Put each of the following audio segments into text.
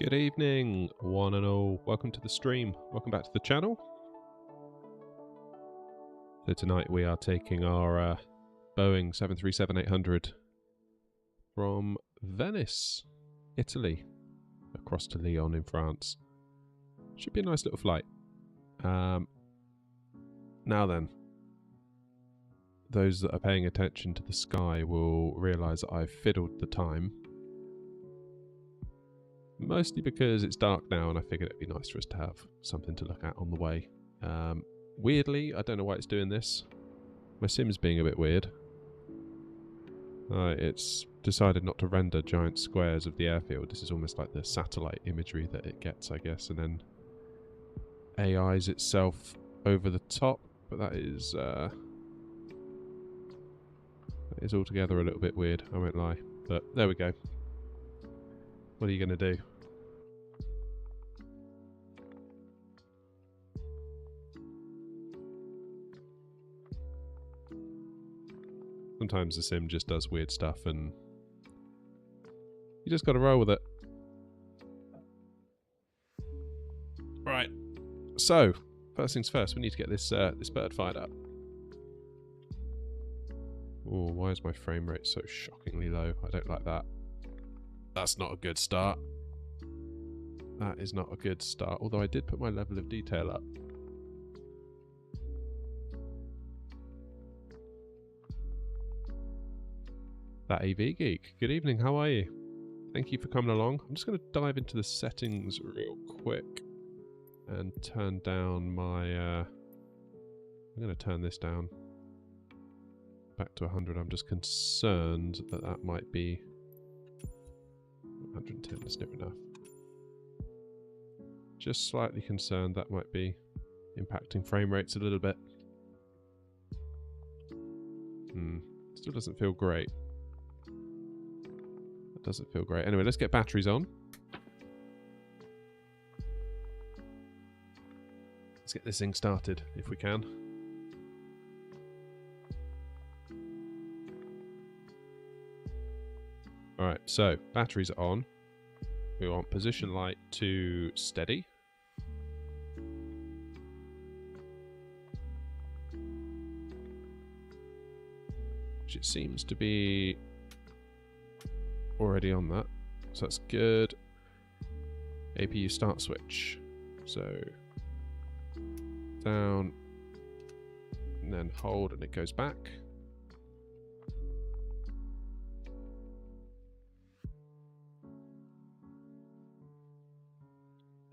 Good evening, one and all. Welcome to the stream. Welcome back to the channel. So tonight we are taking our Boeing 737-800 from Venice, Italy, across to Lyon in France. Should be a nice little flight. Now then, those that are paying attention to the sky will realise that I've fiddled the time. Mostly because it's dark now and I figured it'd be nice for us to have something to look at on the way. Weirdly, I don't know why it's doing this. My sim's being a bit weird. It's decided not to render giant squares of the airfield. This is almost like the satellite imagery that it gets, I guess, and then AIs itself over the top. But that is altogether a little bit weird, I won't lie. But there we go. What are you going to do? Sometimes the sim just does weird stuff and you just got to roll with it. Right. So, first things first, we need to get this bird fired up. Oh, why is my frame rate so shockingly low? I don't like that. That's not a good start. That is not a good start, although I did put my level of detail up. That AV Geek, good evening, how are you? Thank you for coming along. I'm just going to dive into the settings real quick and turn down my... I'm going to turn this down back to 100. I'm just concerned that that might be... 110 is never enough. Just slightly concerned that might be impacting frame rates a little bit. Still doesn't feel great. That doesn't feel great. Anyway, let's get batteries on. Let's get this thing started if we can. Alright, so batteries are on. We want position light to steady. Which it seems to be already on that. So that's good. APU start switch. So down and then hold and it goes back.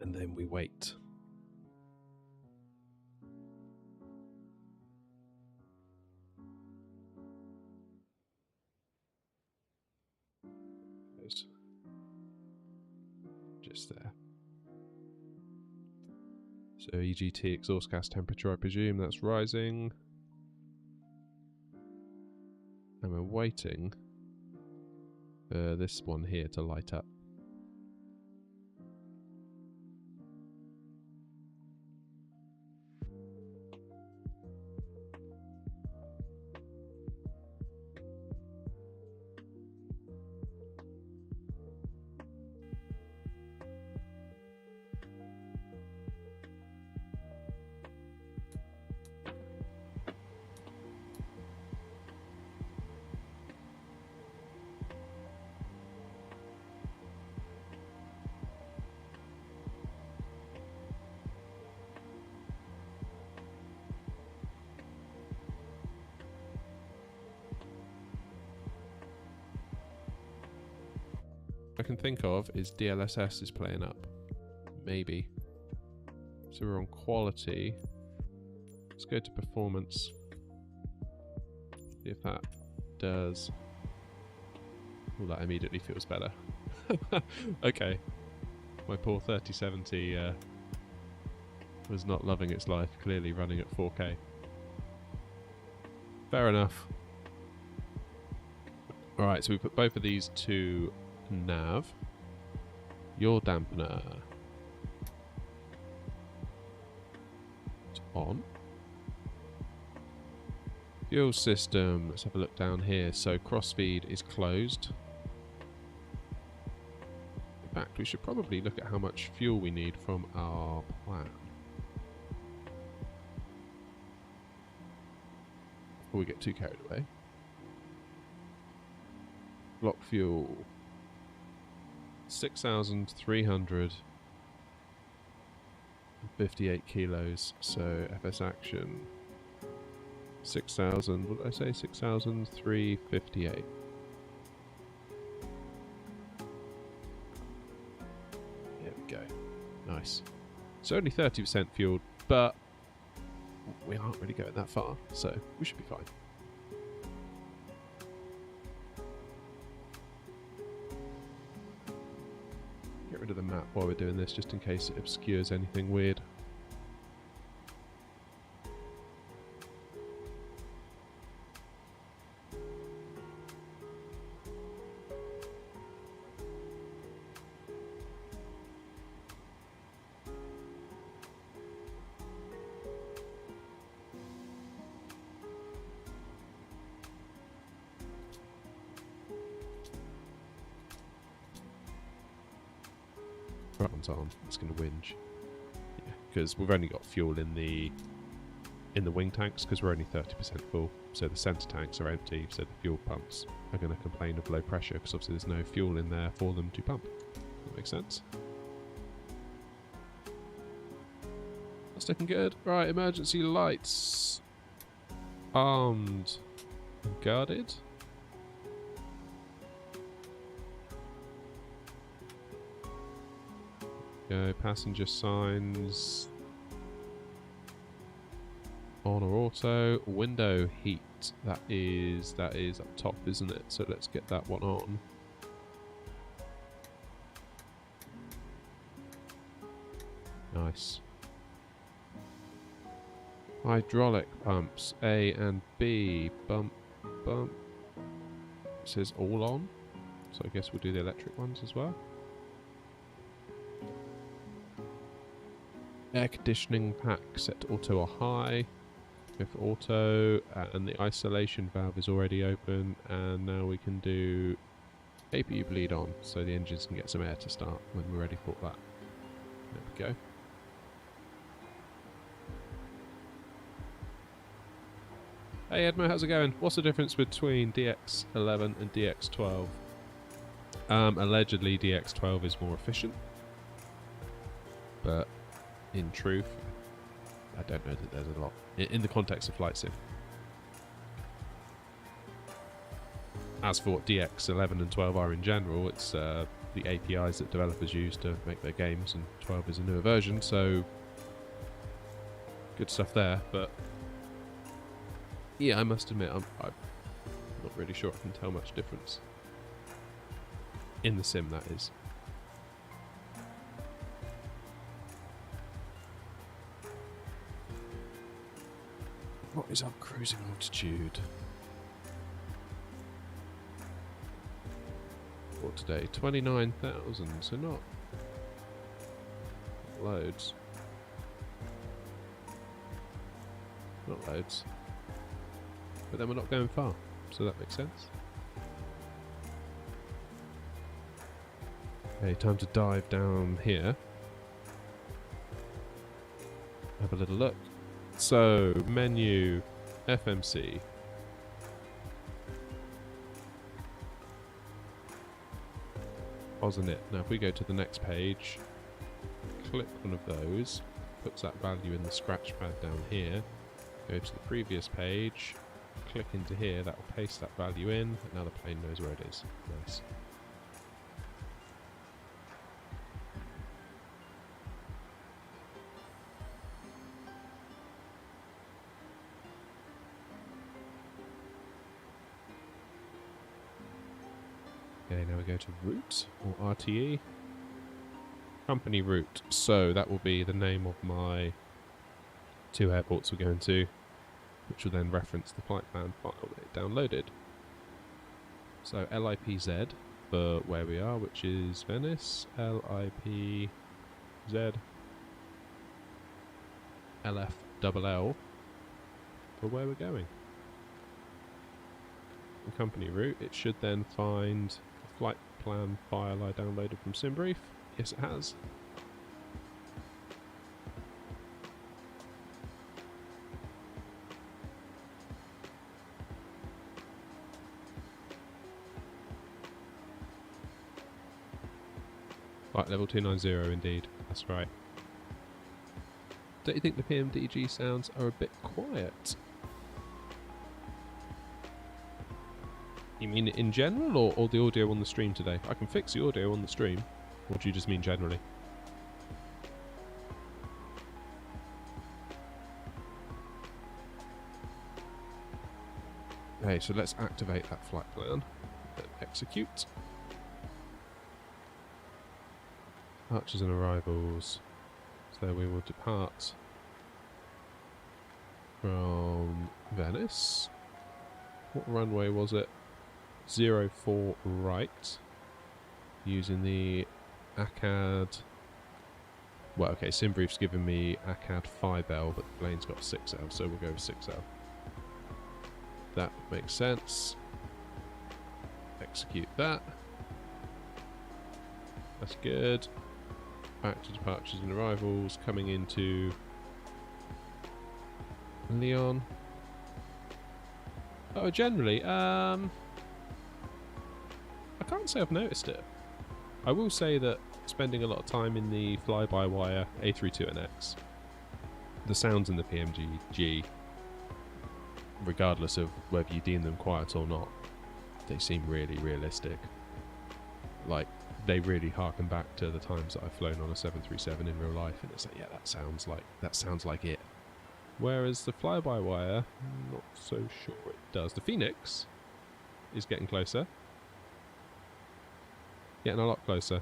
And then we wait. Just there. So EGT exhaust gas temperature, I presume that's rising. And we're waiting for this one here to light up. I can think of is DLSS is playing up. Maybe. So we're on quality. Let's go to performance. See if that does. Well, that immediately feels better. Okay. My poor 3070 was not loving its life, clearly running at 4K. Fair enough. Alright, so we put both of these to nav. Your dampener on. Fuel system, let's have a look down here. So crossfeed is closed. fact, we should probably look at how much fuel we need from our plan. Before we get too carried away. Block fuel. 6,358 kilos. So FS action. 6,000, what did I say? 6,358. There we go. Nice. It's only 30% fueled, but we aren't really going that far, so we should be fine. Get rid of the map while we're doing this, just in case it obscures anything weird. Throttle's on. It's going to whinge. Yeah, because we've only got fuel in the wing tanks because we're only 30% full. So the centre tanks are empty. So the fuel pumps are going to complain of low pressure because obviously there's no fuel in there for them to pump. That makes sense. That's looking good. Right, emergency lights. Armed and guarded. Go, passenger signs on or auto. Window heat. That is up top, isn't it? So let's get that one on. Nice. Hydraulic pumps A and B. Bump, bump. It says all on. So I guess we'll do the electric ones as well. Air conditioning pack set to auto or high. Go for auto, and the isolation valve is already open, and now we can do APU bleed on, so the engines can get some air to start when we're ready for that. There we go. Hey Edmo, how's it going? What's the difference between DX11 and DX12? Allegedly DX12 is more efficient, but in truth, I don't know that there's a lot in the context of flight sim. As for what DX11 and 12 are in general, it's the APIs that developers use to make their games, and 12 is a newer version, so good stuff there. But yeah, I must admit, I'm not really sure I can tell much difference in the sim, that is. What is our cruising altitude for today? 29,000, so not loads. Not loads. But then we're not going far, so that makes sense. Okay, time to dive down here. Have a little look. So, menu, FMC. Wasn't it? Now if we go to the next page, click one of those, puts that value in the scratch pad down here, go to the previous page, click into here, that will paste that value in, and now the plane knows where it is. Nice. Okay, now we go to route, or RTE. Company route, so that will be the name of my 2 airports we're going to, which will then reference the flight plan file that it downloaded. So LIPZ for where we are, which is Venice, LIPZ, LFLL for where we're going. The company route, it should then find a flight plan file I downloaded from SimBrief. Yes, it has. Right, level 290 indeed. That's right. Don't you think the PMDG sounds are a bit quiet? You mean in general, or the audio on the stream today? I can fix the audio on the stream. Or do you just mean generally? Okay, so let's activate that flight plan and execute. Departures and arrivals. So we will depart from Venice. What runway was it? 04 right. Using the ACAD. Well, okay, SimBrief's given me ACAD 5L, but the plane's got 6L, so we'll go with 6L. That makes sense. Execute that. That's good. Back to departures and arrivals, coming into Lyon. Oh, generally, I can't say I've noticed it. I will say that spending a lot of time in the fly-by-wire A32NX, the sounds in the PMDG, regardless of whether you deem them quiet or not, they seem really realistic. Like, they really harken back to the times that I've flown on a 737 in real life, and it's like, yeah, that sounds like it. Whereas the fly-by-wire, not so sure it does. The Phoenix is getting closer. Getting a lot closer.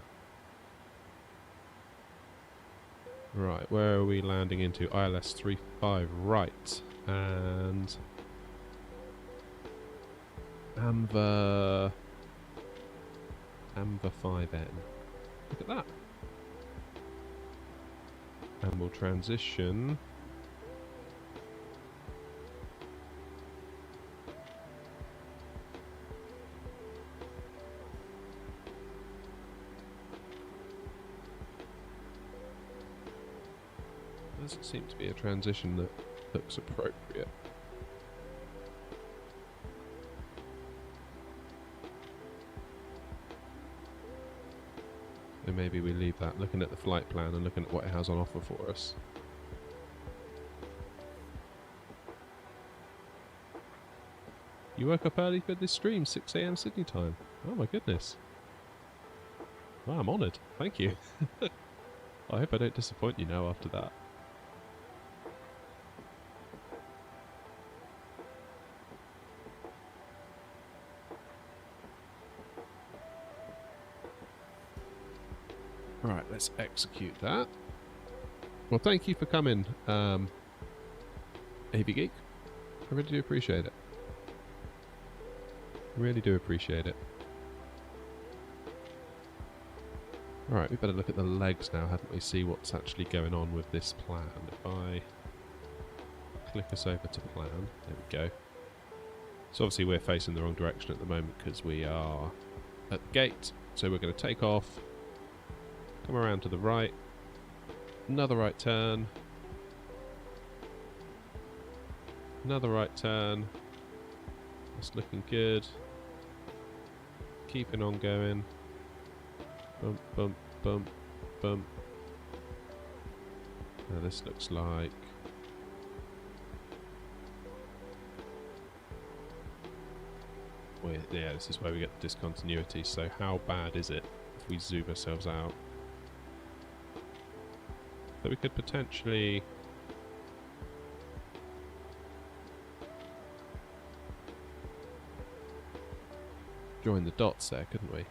Right, where are we landing into? ILS 35 right. And Amber 5N. Look at that. And we'll transition. Doesn't seem to be a transition that looks appropriate. So maybe we leave that, looking at the flight plan and looking at what it has on offer for us. You woke up early for this stream, 6 AM Sydney time. Oh my goodness. Wow, I'm honoured. Thank you. I hope I don't disappoint you now after that. Right, let's execute that. Well, thank you for coming, AV Geek. I really do appreciate it. Really do appreciate it. Alright, we better look at the legs now, hadn't we? See what's actually going on with this plan. If I click us over to plan, there we go. So obviously we're facing the wrong direction at the moment because we are at the gate. So we're going to take off. Come around to the right. Another right turn. Another right turn. That's looking good. Keeping on going. Bump, bump, bump, bump. Now this looks like... well, yeah, this is where we get the discontinuity. So how bad is it if we zoom ourselves out? So we could potentially... join the dots there, couldn't we?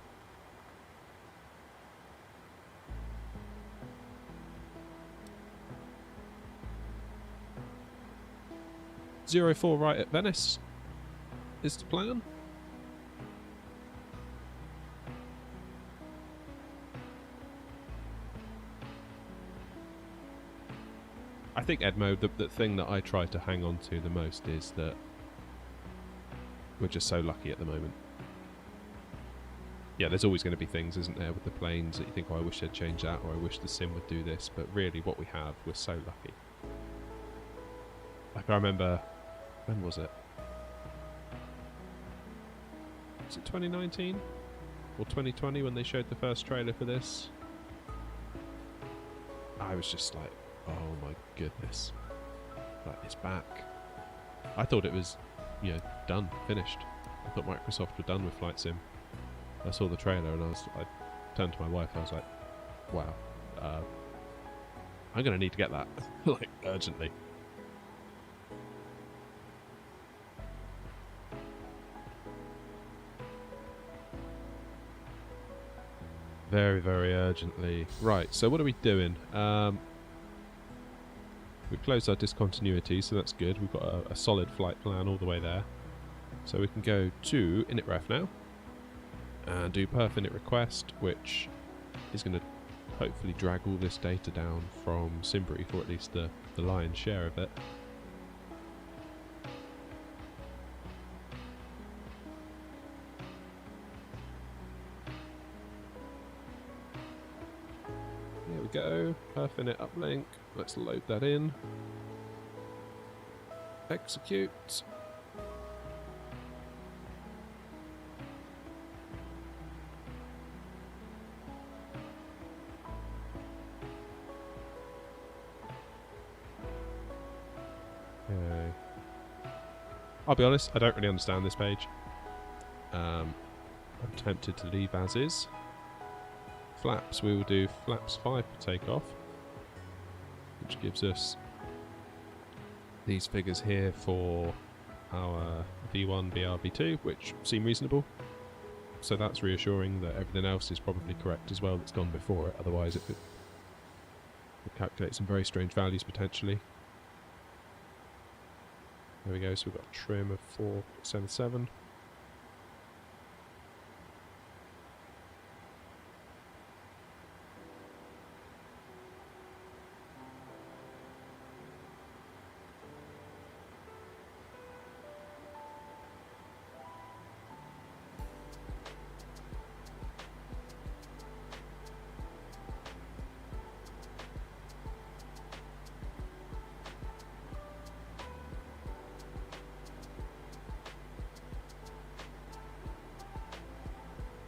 .04 right at Venice is the plan. I think, Edmo, the thing that I try to hang on to the most is that we're just so lucky at the moment. yeah, there's always going to be things, isn't there, with the planes that you think, oh, I wish they'd change that, or I wish the sim would do this. But really, what we have, we're so lucky. Like, I remember, when was it? Was it 2019? Or 2020 when they showed the first trailer for this? I was just like, oh my goodness. Like, it's back. I thought it was, you know, done, finished. I thought Microsoft were done with Flight Sim. I saw the trailer and I turned to my wife and I was like, wow, I'm going to need to get that, like, urgently. Very, very urgently. Right, so what are we doing? We've closed our discontinuity, so that's good. We've got a solid flight plan all the way there. So we can go to init.ref now and do perf init request, which is going to hopefully drag all this data down from Simbrief, or at least the lion's share of it. Here we go, perf init uplink. Let's load that in. Execute. Okay. I'll be honest, I don't really understand this page. I'm tempted to leave as is. Flaps, we will do flaps 5 for takeoff, which gives us these figures here for our V1, BR, V2, which seem reasonable. So that's reassuring that everything else is probably correct as well that's gone before it, otherwise it could calculate some very strange values potentially. There we go, so we've got a trim of 477.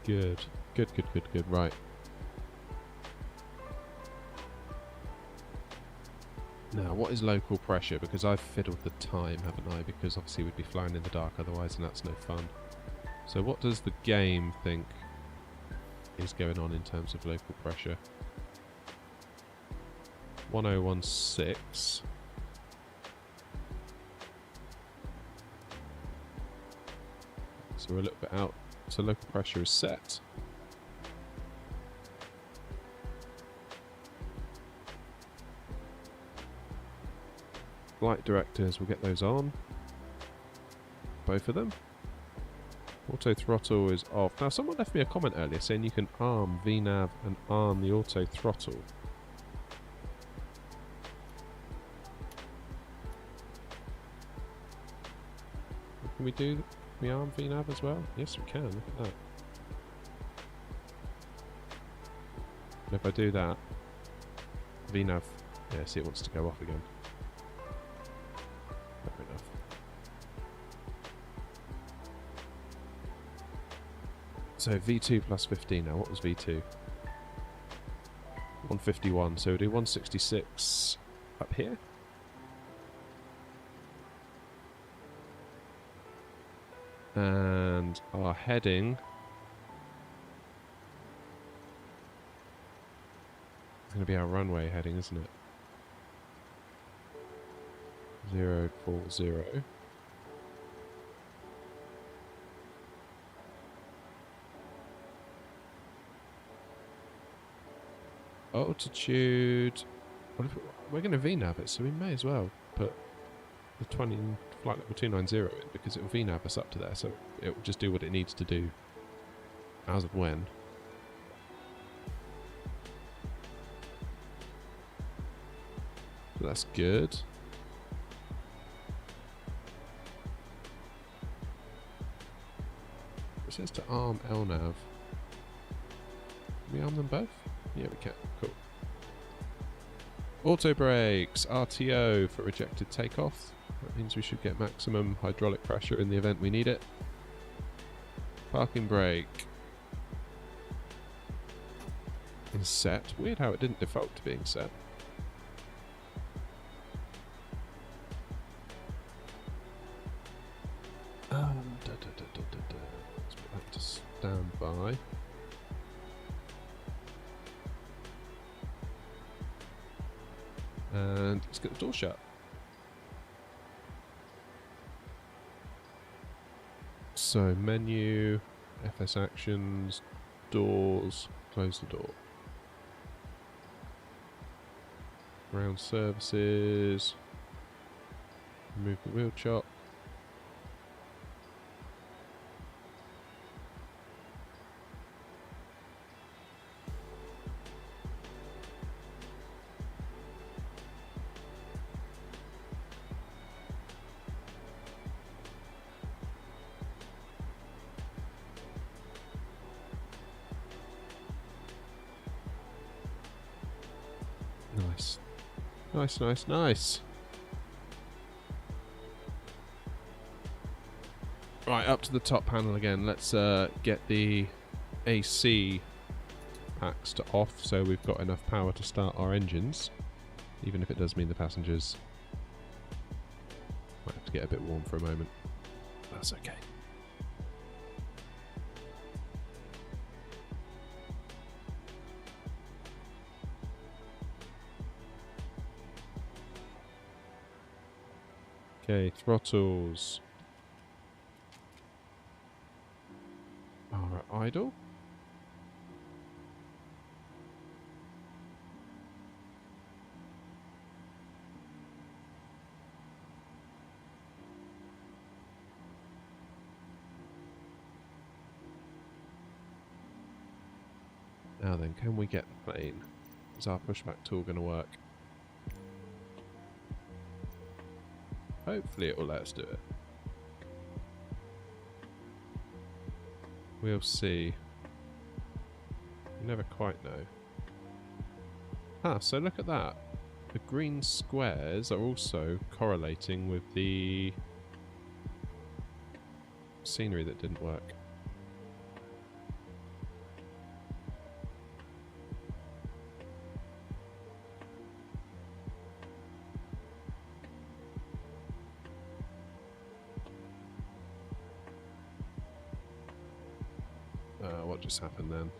Good. Good. Right. Now, what is local pressure? Because I've fiddled the time, haven't I? Because obviously we'd be flying in the dark otherwise, and that's no fun. So what does the game think is going on in terms of local pressure? 1016. So we're a little bit out. So local pressure is set. Flight directors, we'll get those on. Both of them. Auto throttle is off. Now someone left me a comment earlier saying you can arm VNAV and arm the auto throttle. What can we do? Can we arm VNAV as well? Yes, we can. Look at that. And if I do that, VNAV, yeah, see, it wants to go off again. Fair enough. So V2 plus 15 now. What was V2? 151. So we'll do 166 up here. And our heading is going to be our runway heading, isn't it? 040. Altitude. What if we're going to VNAV it, so we may as well put the 20 flight level 290 in, because it will VNAV us up to there, so it will just do what it needs to do as of when. So that's good. It says to arm LNAV. Can we arm them both? Yeah, we can. Cool. Auto brakes, RTO for rejected takeoff. That means we should get maximum hydraulic pressure in the event we need it. Parking brake is set. Weird how it didn't default to being set. Let's put that to standby. And let's get the door shut. So menu, FS actions, doors, close the door. Ground services, remove the wheel chop. Nice. Nice, nice, nice. Right, up to the top panel again. Let's get the AC packs to off so we've got enough power to start our engines. Even if it does mean the passengers might have to get a bit warm for a moment. That's okay. Okay, throttles are at idle. Now then, can we get the plane? Is our pushback tool going to work? Hopefully it will let us do it. We'll see. You never quite know. Ah, so look at that. The green squares are also correlating with the scenery that didn't work. What just happened then?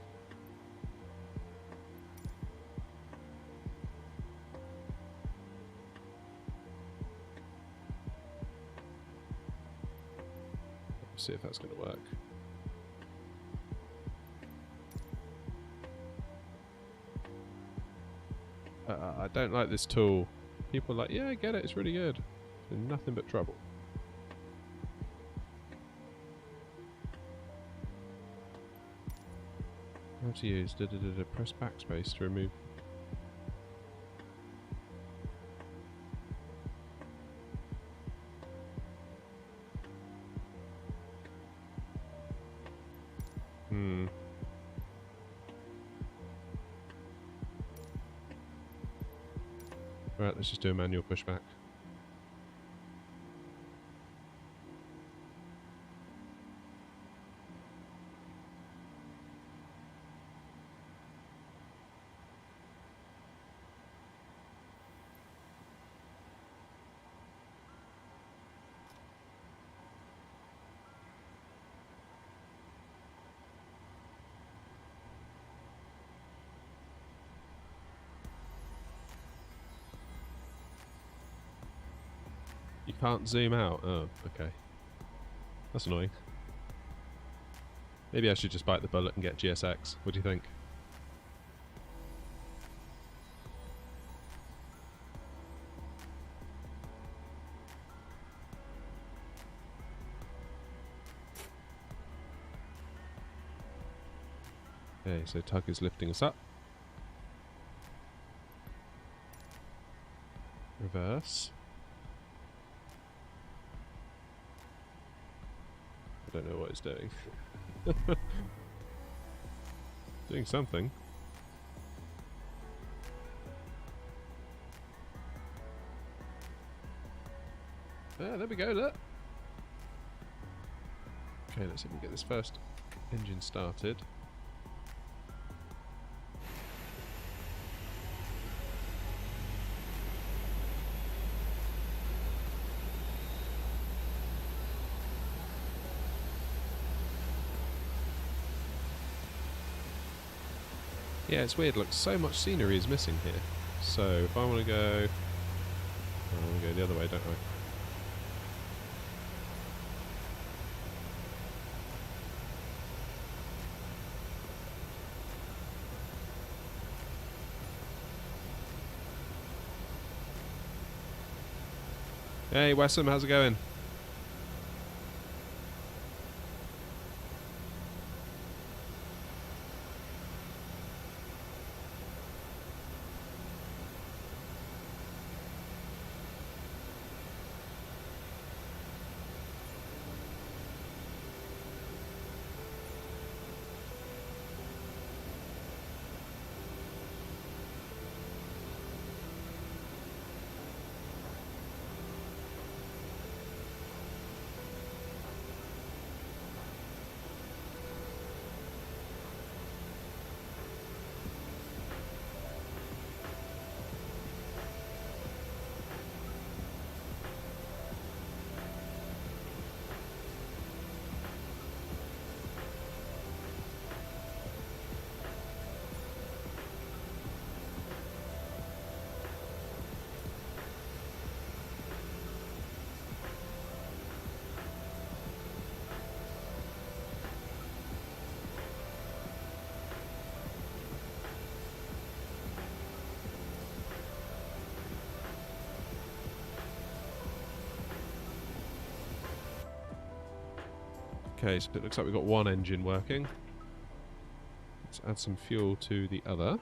Let's see if that's going to work. I don't like this tool. People are like, yeah, I get it, it's really good. It's nothing but trouble. How to use? Press backspace to remove. Right, let's just do a manual pushback. You can't zoom out? Oh, okay. That's annoying. Maybe I should just bite the bullet and get GSX. What do you think? Okay, so tug is lifting us up. Reverse. I don't know what it's doing. Doing something. There we go, look. Okay, let's see if we can get this first engine started. Yeah, it's weird, look, so much scenery is missing here. So if I want to go... I want to go the other way, don't I? Hey Wessam, how's it going? Okay, so it looks like we've got one engine working. Let's add some fuel to the other.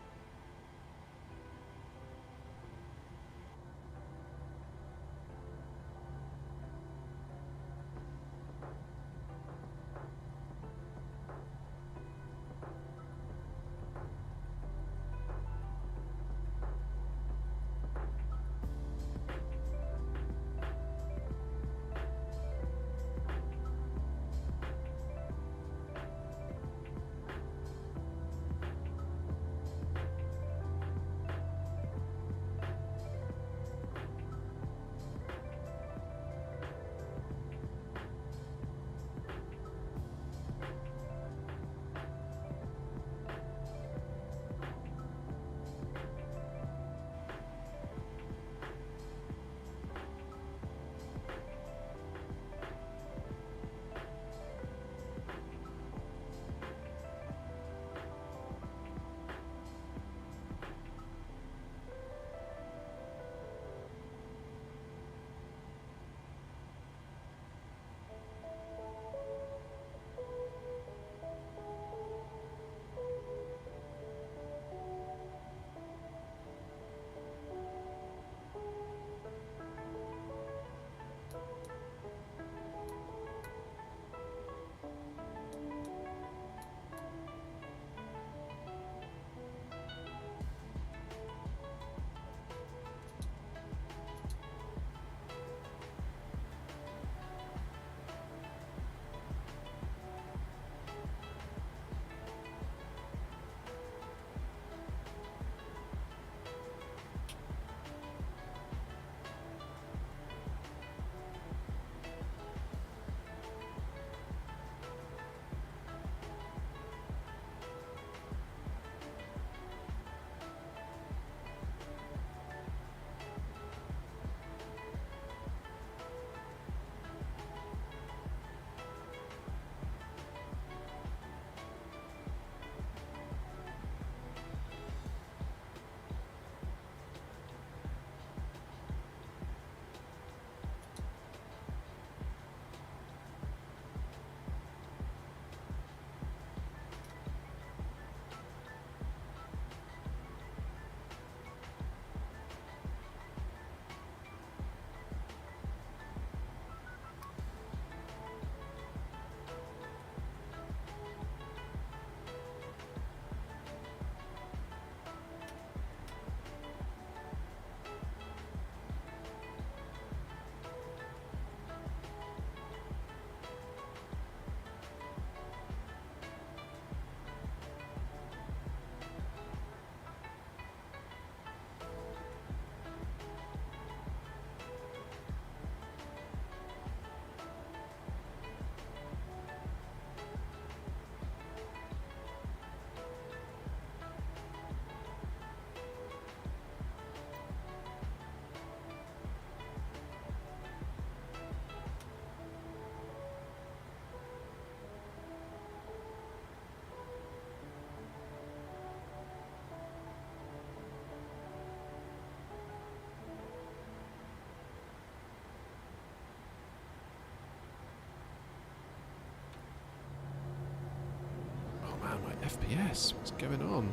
FPS, what's going on?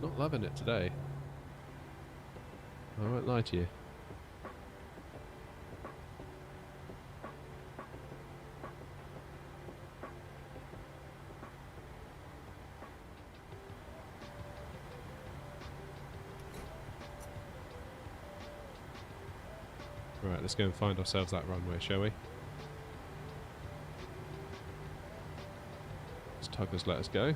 Not loving it today. I won't lie to you. Right, let's go and find ourselves that runway, shall we? This tugger's let us go.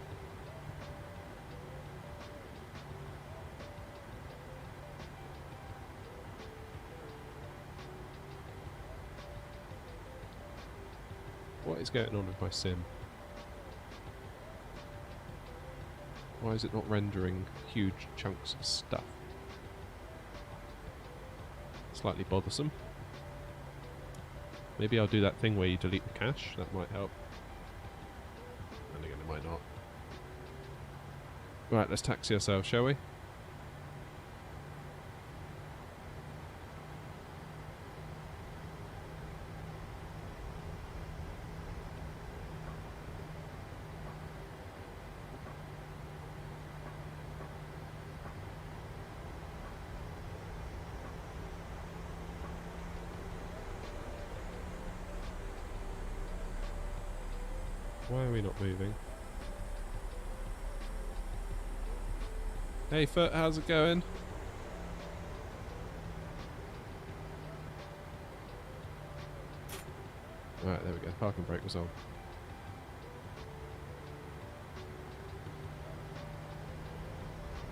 What is going on with my sim? Why is it not rendering huge chunks of stuff? Slightly bothersome. Maybe I'll do that thing where you delete the cache, that might help. And again, it might not. Right, let's taxi ourselves, shall we? Why are we not moving? Hey Foot, how's it going? Right, there we go. Parking brake was on.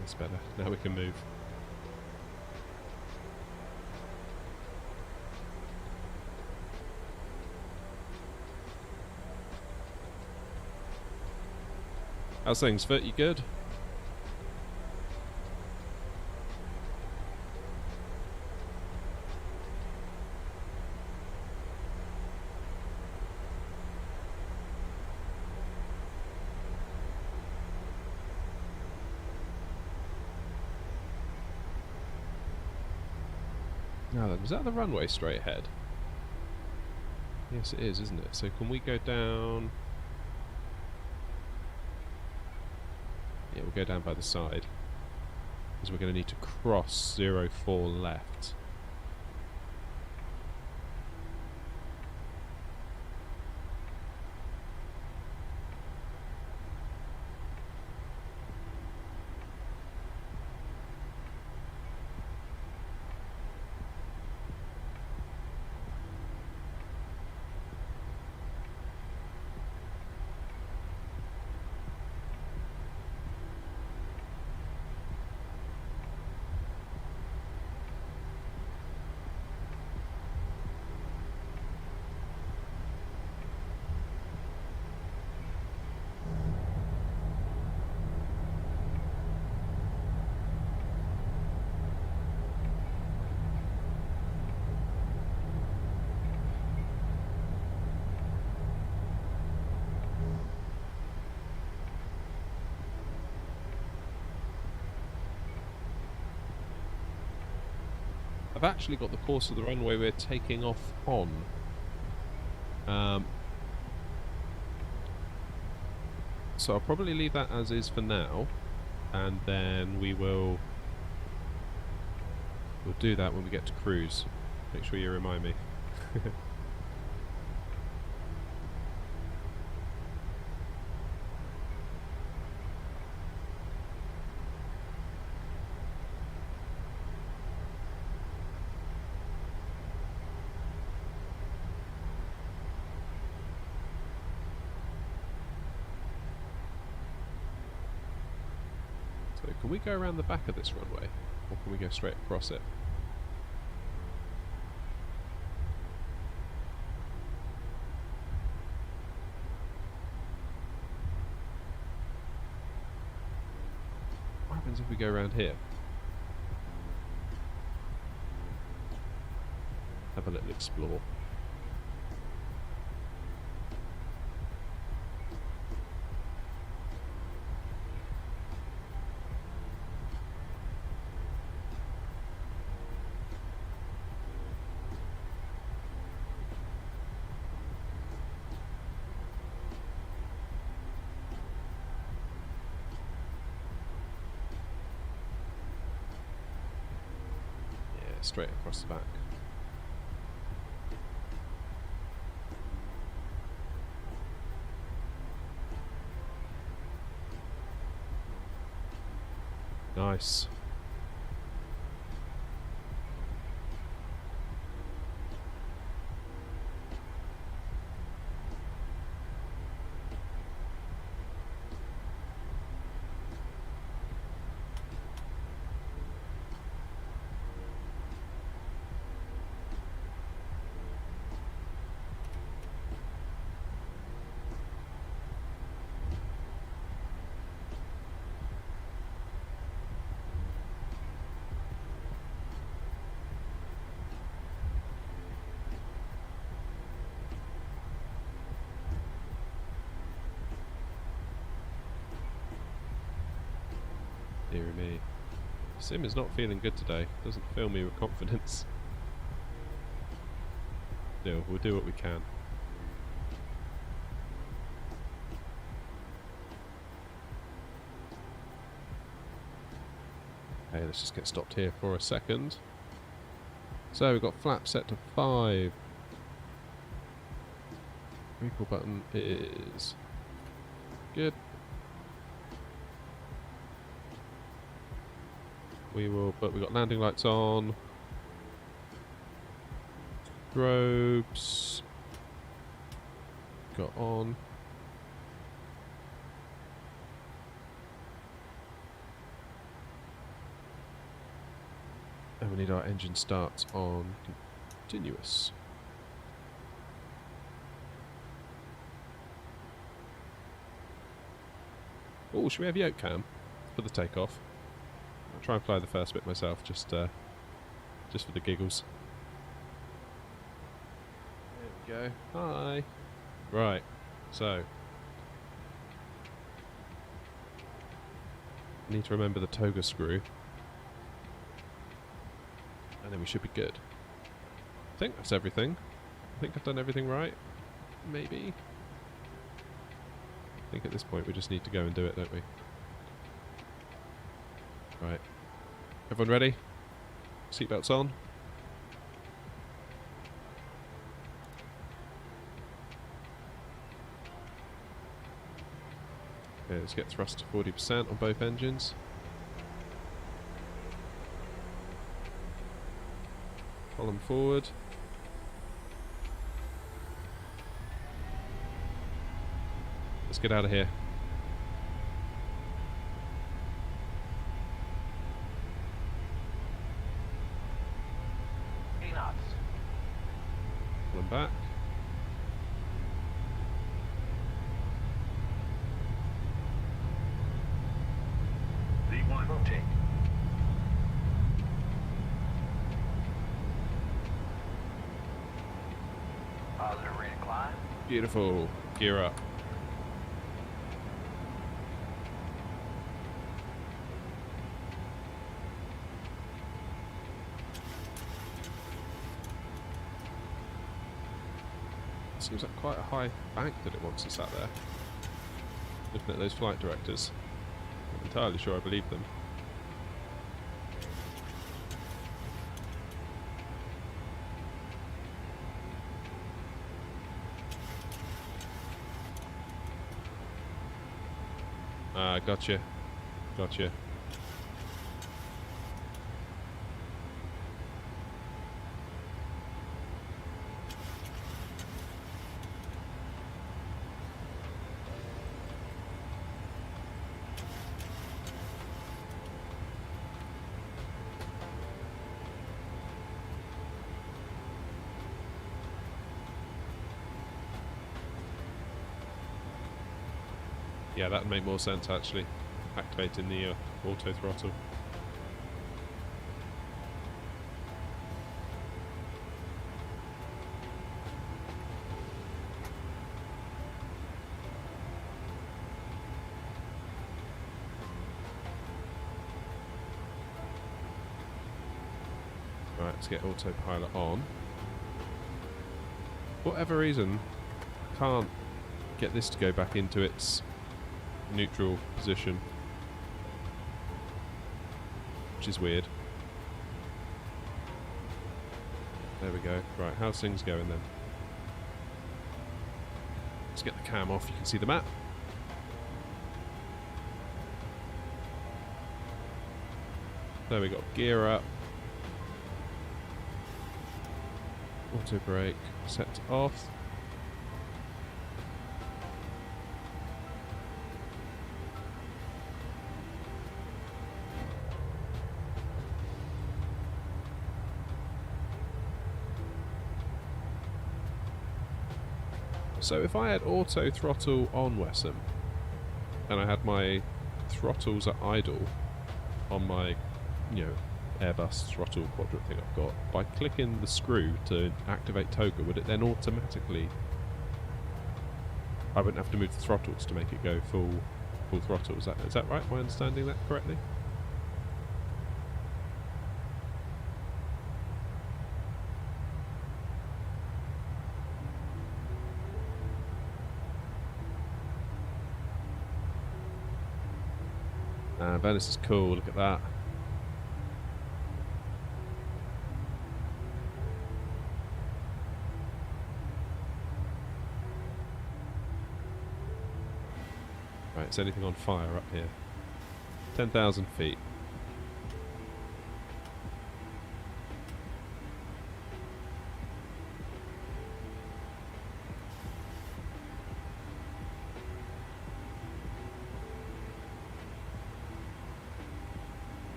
That's better. Now we can move. How's things, Foot? You good? Now then, was that the runway straight ahead? Yes, it is, isn't it? So can we go down? Yeah, we'll go down by the side. Because we're going to need to cross 04 left. I've actually got the course of the runway we're taking off on. So I'll probably leave that as is for now, and then we'll do that when we get to cruise. Make sure you remind me. So can we go around the back of this runway, or can we go straight across it? What happens if we go around here? Have a little explore. Yeah, straight across the back. Nice. Dear me. Sim is not feeling good today. Doesn't fill me with confidence. Still, we'll do what we can. Okay, let's just get stopped here for a second. So we've got flap set to 5. Recall button is good. But we've got landing lights on. Strobes. Got on. And we need our engine starts on continuous. Oh, should we have yoke cam for the takeoff? I'll try and fly the first bit myself, just for the giggles. There we go. Hi. Right. So, I need to remember the toga screw, and then we should be good. I think that's everything. I think I've done everything right. Maybe. I think at this point we just need to go and do it, don't we? Right. Everyone ready? Seatbelts on. Okay, let's get thrust to 40% on both engines. Column forward. Let's get out of here. Back. V1 rotate. Positive rate of climb. Beautiful. Gear up. Seems like quite a high bank that it wants us at there. Looking at those flight directors. I'm entirely sure I believe them. Ah, gotcha. Gotcha. Yeah, that would make more sense actually, activating the auto throttle. Right, let's get autopilot on. For whatever reason, I can't get this to go back into its neutral position, which is weird. There we go. Right, how's things going then? Let's get the cam off, you can see the map. There we got gear up. Auto brake set off. So if I had auto throttle on Wessam and I had my throttles at idle on my, you know, Airbus throttle quadrant thing I've got, by clicking the screw to activate Toga, would it then automatically, I wouldn't have to move the throttles to make it go full throttle? Is that right? Am I understanding that correctly? Venice is cool, look at that. Right, is anything on fire up here? 10,000 feet.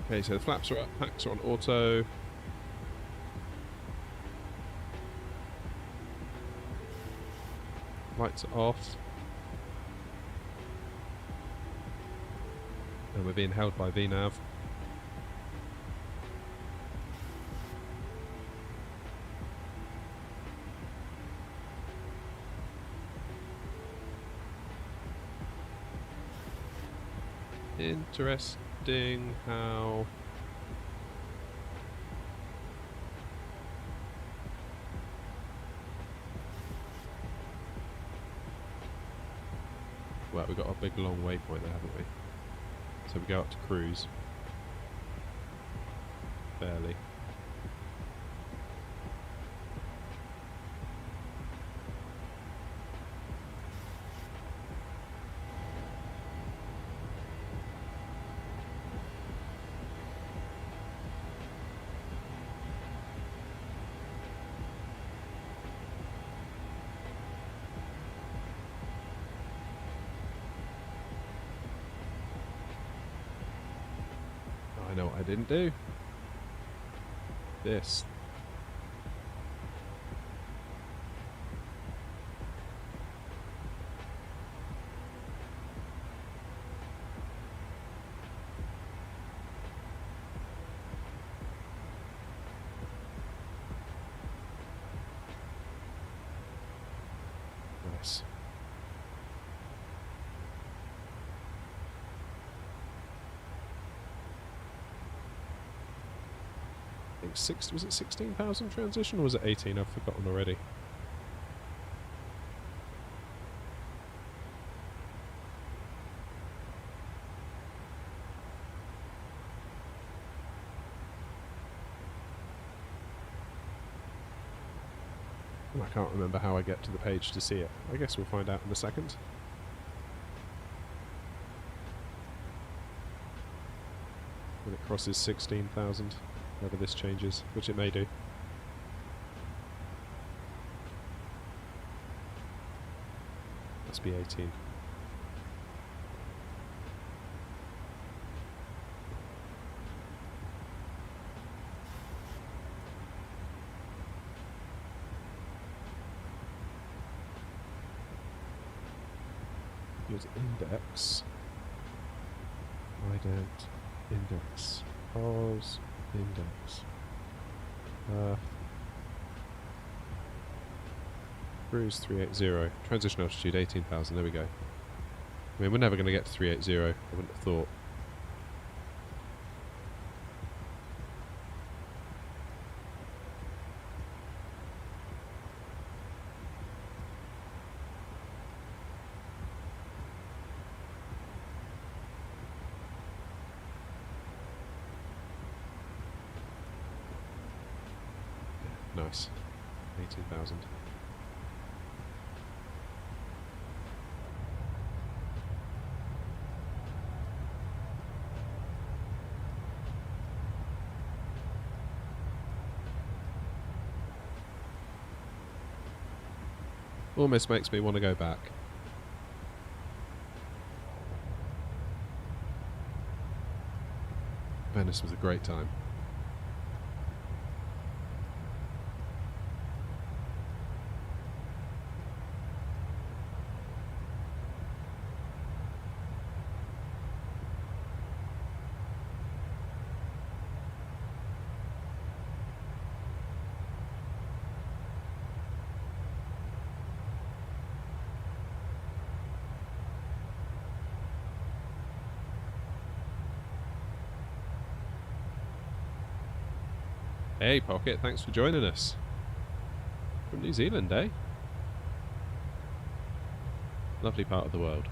Okay, so the flaps are up, packs are on auto. Lights are off. And we're being held by VNAV. Interesting how... Well, we've got a big long waypoint there, haven't we? So we go up to cruise. Barely. I know what I didn't do. This. Nice. Was it 16,000 transition or was it 18? I've forgotten already. I can't remember how I get to the page to see it. I guess we'll find out in a second. When it crosses 16,000. Whether this changes, which it may do. Must be 18. Use index. Ident. Index. Pause. Index. Cruise 380. Transition altitude 18,000. There we go. I mean, we're never going to get to 380. I wouldn't have thought. nice. 18,000. Almost makes me want to go back. Venice was a great time. Hey Pocket, thanks for joining us. From New Zealand, eh? Lovely part of the world.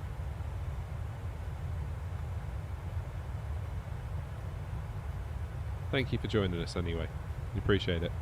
Thank you for joining us anyway. We appreciate it.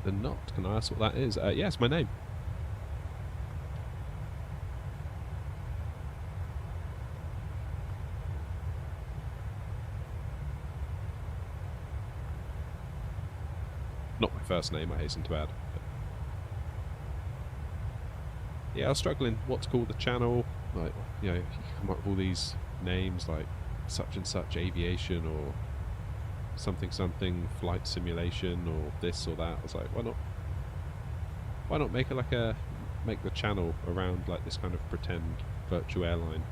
The knot, can I ask what that is? Yes, my name. Not my first name, I hasten to add. But yeah, I was struggling what to call the channel. Like, you know, you come up with all these names like such and such aviation or something something flight simulation or this or that. I was like, why not make it like make the channel around like this kind of pretend virtual airline.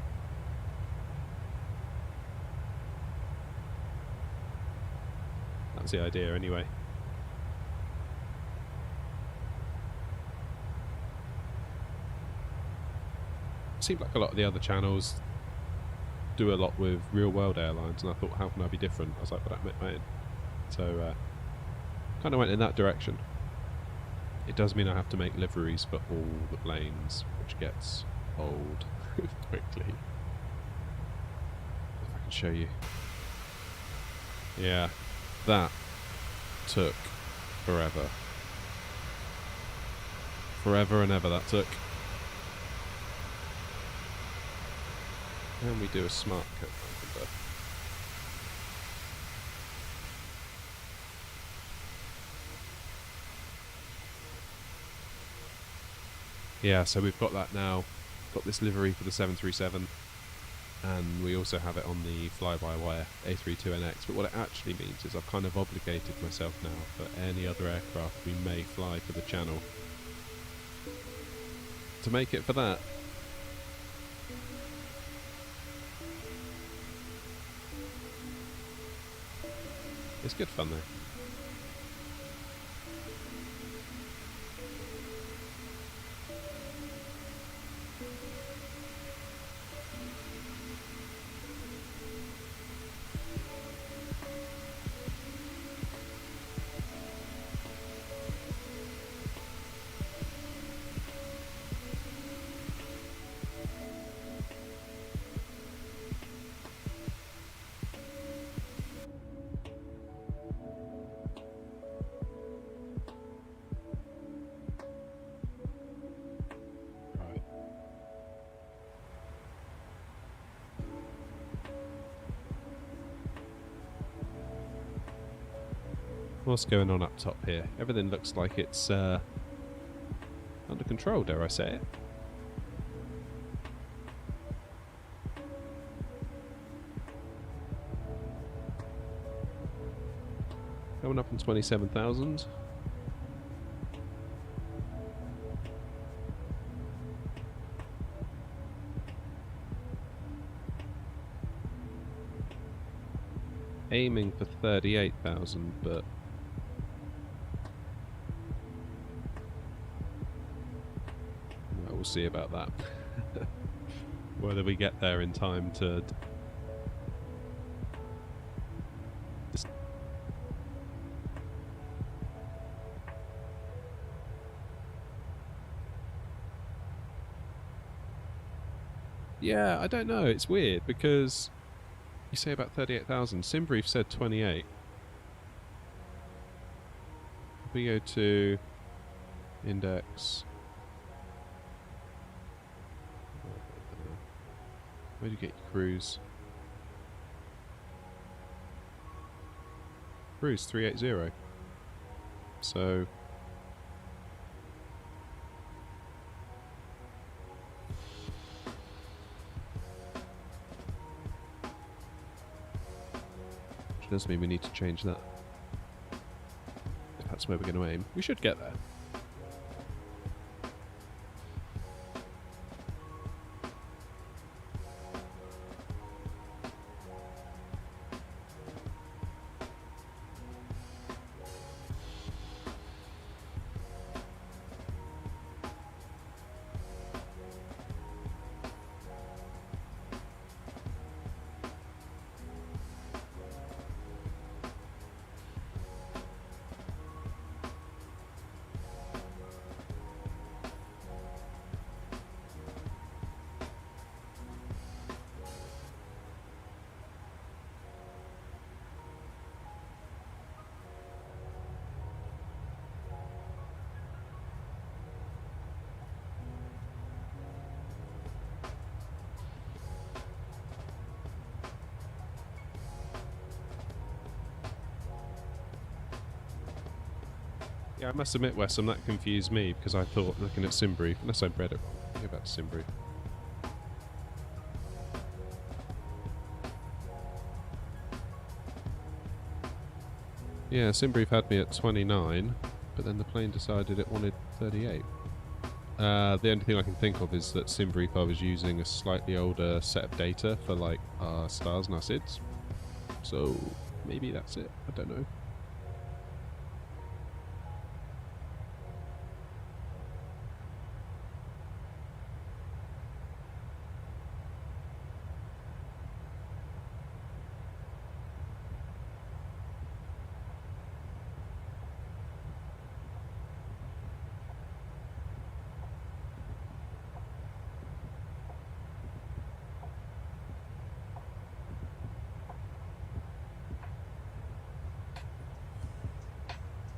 That's the idea anyway. Seemed like a lot of the other channels do a lot with real world airlines, and I thought, how can I be different? I was like, well, that make mine. So kind of went in that direction. It does mean I have to make liveries for all the planes, which gets old quickly. If I can show you. Yeah, that took forever. Forever and ever that took. And we do a smart code number. Yeah, so we've got that now. Got this livery for the 737, and we also have it on the fly-by-wire A32NX. But what it actually means is I've kind of obligated myself now for any other aircraft we may fly for the channel to make it for that. It's good fun though. What's going on up top here? Everything looks like it's under control, dare I say it. Coming up on 27,000. Aiming for 38,000, but we'll see about that. Whether we get there in time to... Yeah, I don't know. It's weird because you say about 38,000. SimBrief said 28. If we go to index... Where do you get your cruise? Cruise 380. So... which does mean we need to change that. If that's where we're going to aim. We should get there. Yeah, I must admit, Wes, that confused me because I thought, looking at SimBrief, unless I read it wrong. Go back to SimBrief. Yeah, SimBrief had me at 29, but then the plane decided it wanted 38. The only thing I can think of is that SimBrief I was using a slightly older set of data for like our stars and our SIDs. So maybe that's it. I don't know.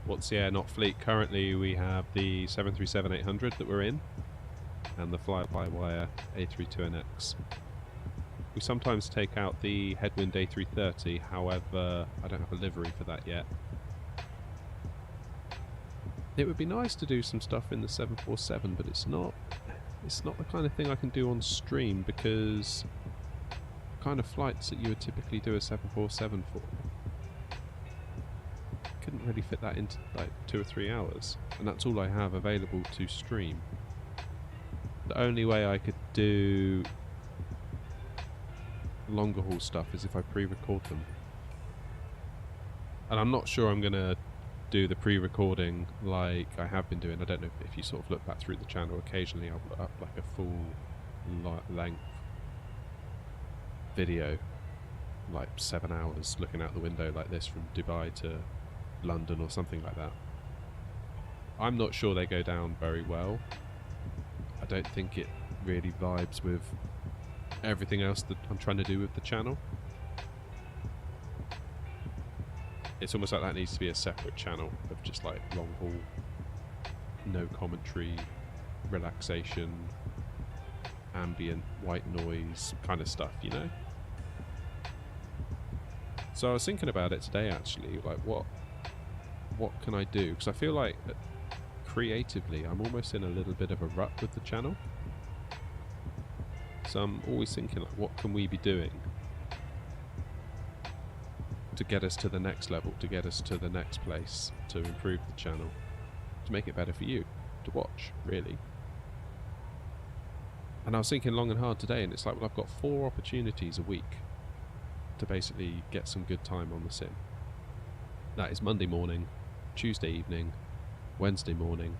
What's the air not fleet? Currently we have the 737-800 that we're in and the fly-by-wire A32NX. We sometimes take out the headwind A330, however I don't have a livery for that yet. It would be nice to do some stuff in the 747, but it's not the kind of thing I can do on stream because the kind of flights that you would typically do a 747 for. Couldn't really fit that into like 2 or 3 hours, and that's all I have available to stream. The only way I could do longer haul stuff is if I pre-record them, and I'm not sure I'm gonna do the pre-recording like I have been doing. I don't know if you sort of look back through the channel, occasionally I'll put up like a full length video, like 7 hours looking out the window like this from Dubai to London or something like that. I'm not sure they go down very well. I don't think it really vibes with everything else that I'm trying to do with the channel. It's almost like that needs to be a separate channel of just like long haul, no commentary, relaxation, ambient, white noise kind of stuff, you know? So I was thinking about it today actually, like what can I do? Because I feel like creatively I'm almost in a little bit of a rut with the channel. So I'm always thinking like, what can we be doing to get us to the next level, to get us to the next place, to improve the channel, to make it better for you to watch, really. And I was thinking long and hard today, and it's like, well, I've got 4 opportunities a week to basically get some good time on the sim. That is Monday morning, Tuesday evening, Wednesday morning,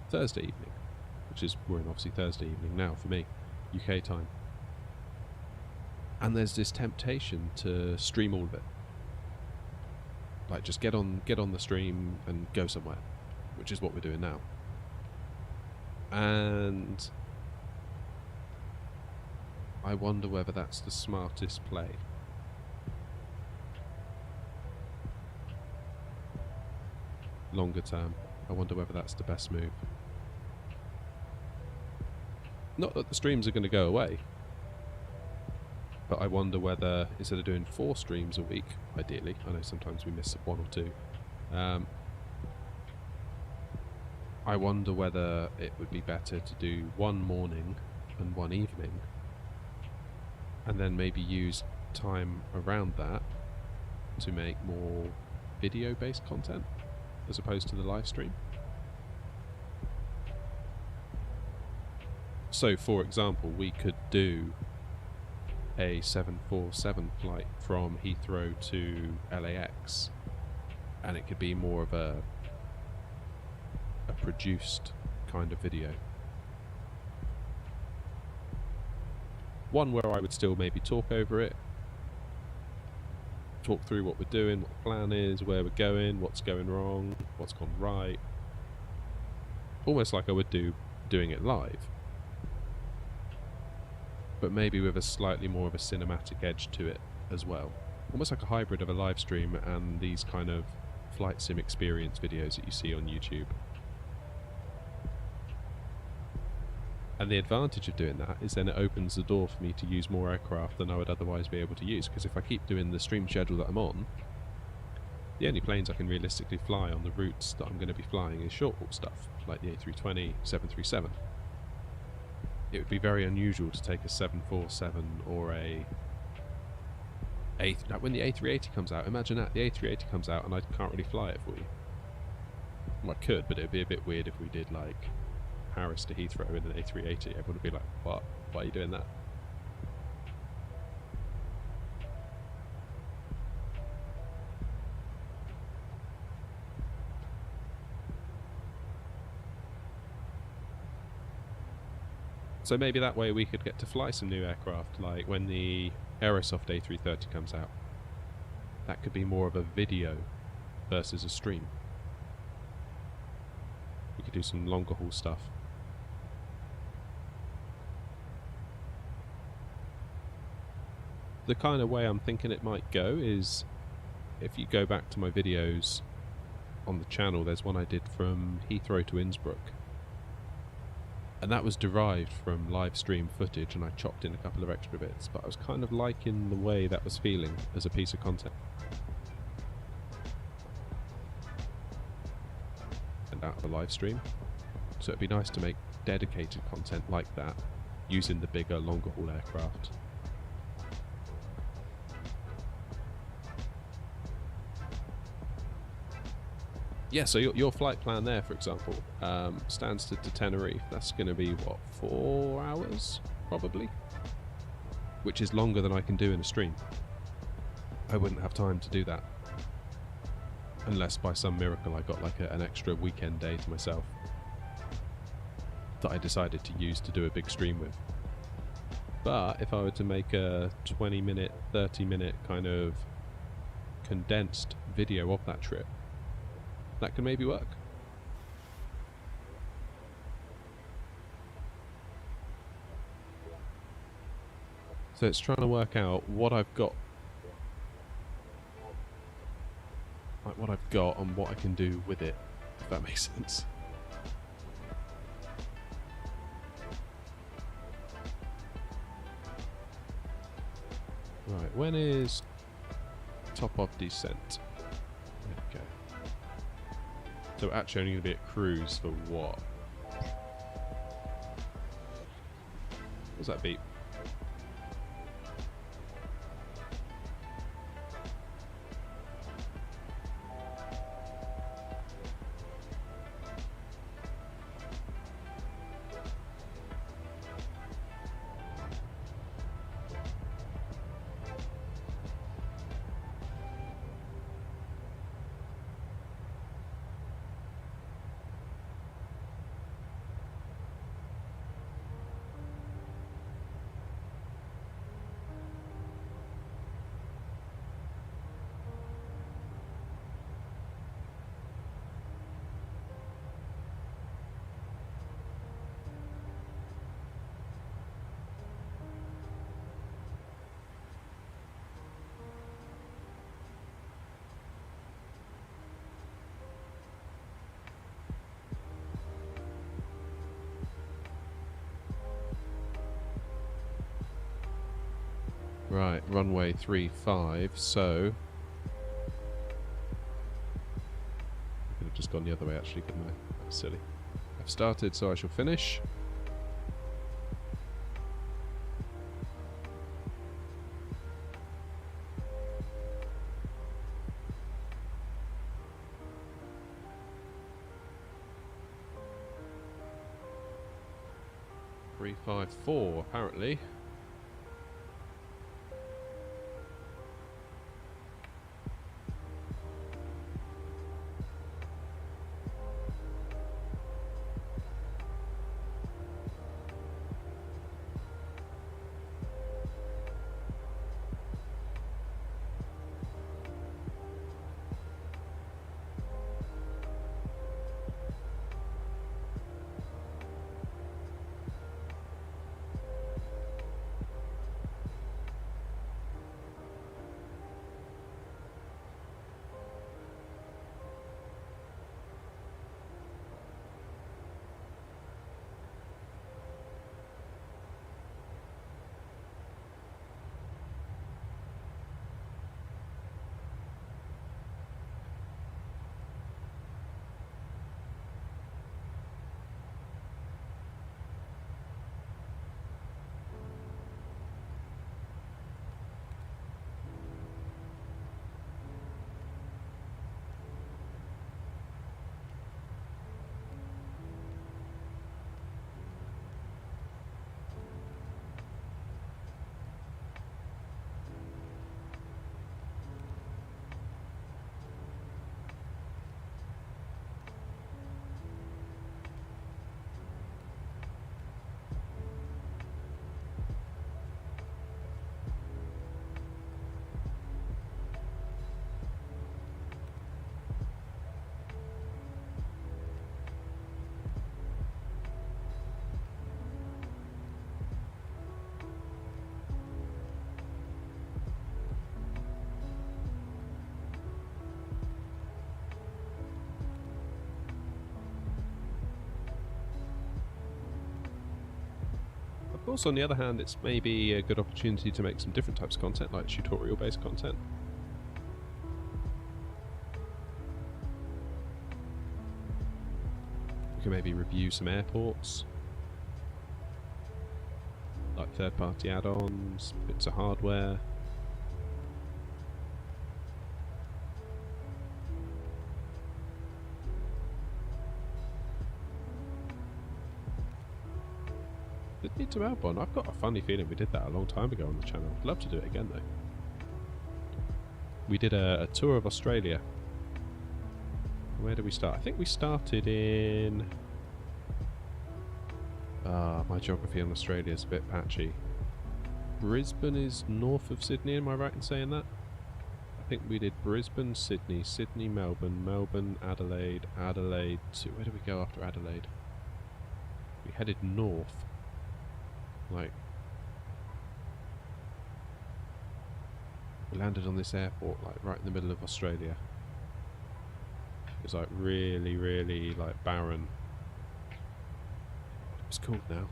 Thursday evening, which is, we're in obviously Thursday evening now for me, UK time. And there's this temptation to stream all of it. Like, just get on the stream and go somewhere, which is what we're doing now. And I wonder whether that's the smartest play. Longer term, I wonder whether that's the best move. Not that the streams are going to go away, but I wonder whether, instead of doing 4 streams a week, ideally, I know sometimes we miss 1 or 2, I wonder whether it would be better to do 1 morning and 1 evening, and then maybe use time around that to make more video-based content, as opposed to the live stream. So, for example, we could do a 747 flight from Heathrow to LAX, and it could be more of a produced kind of video. One where I would still maybe talk over it, talk through what we're doing, what the plan is, where we're going, what's going wrong, what's gone right. Almost like I would do doing it live, but maybe with a slightly more of a cinematic edge to it as well. Almost like a hybrid of a live stream and these kind of flight sim experience videos that you see on YouTube. And the advantage of doing that is then it opens the door for me to use more aircraft than I would otherwise be able to use, because if I keep doing the stream schedule that I'm on, the only planes I can realistically fly on the routes that I'm going to be flying is short haul stuff, like the A320, 737. It would be very unusual to take a 747 or when the A380 comes out, imagine that, the A380 comes out and I can't really fly it for you. Well, I could, but it would be a bit weird if we did like Paris to Heathrow in an A380. Everyone would be like, what? Why are you doing that? So maybe that way we could get to fly some new aircraft, like when the Aerosoft A330 comes out. That could be more of a video versus a stream. We could do some longer haul stuff. The kind of way I'm thinking it might go is, if you go back to my videos on the channel, there's one I did from Heathrow to Innsbruck. And that was derived from live stream footage, and I chopped in a couple of extra bits, but I was kind of liking the way that was feeling as a piece of content. And out of the live stream. So it'd be nice to make dedicated content like that, using the bigger, longer haul aircraft. Yeah, so your flight plan there, for example, Stansted to Tenerife, that's going to be, what, 4 hours, probably? Which is longer than I can do in a stream. I wouldn't have time to do that. Unless by some miracle I got like an extra weekend day to myself that I decided to use to do a big stream with. But if I were to make a 20-minute, 30-minute kind of condensed video of that trip, that can maybe work. So it's trying to work out what I've got, like what I've got and what I can do with it, if that makes sense. Right, when is top of descent? Okay. So actually only going to be at cruise for what? What's that beep? Right, runway 35, so... I could have just gone the other way actually, couldn't I? That was silly. I've started, so I shall finish. Three, 5, 4, apparently. Of course, on the other hand, it's maybe a good opportunity to make some different types of content, like tutorial-based content. We can maybe review some airports, like third-party add-ons, bits of hardware. Did need to outbound. I've got a funny feeling we did that a long time ago on the channel. I'd love to do it again though. We did a tour of Australia. Where did we start? I think we started in... my geography on Australia is a bit patchy. Brisbane is north of Sydney, am I right in saying that? I think we did Brisbane, Sydney, Sydney, Melbourne, Melbourne, Adelaide, Adelaide to... Where did we go after Adelaide? We headed north. Like, we landed on this airport, like, right in the middle of Australia. It was, like, really, really, like, barren. What's it called now?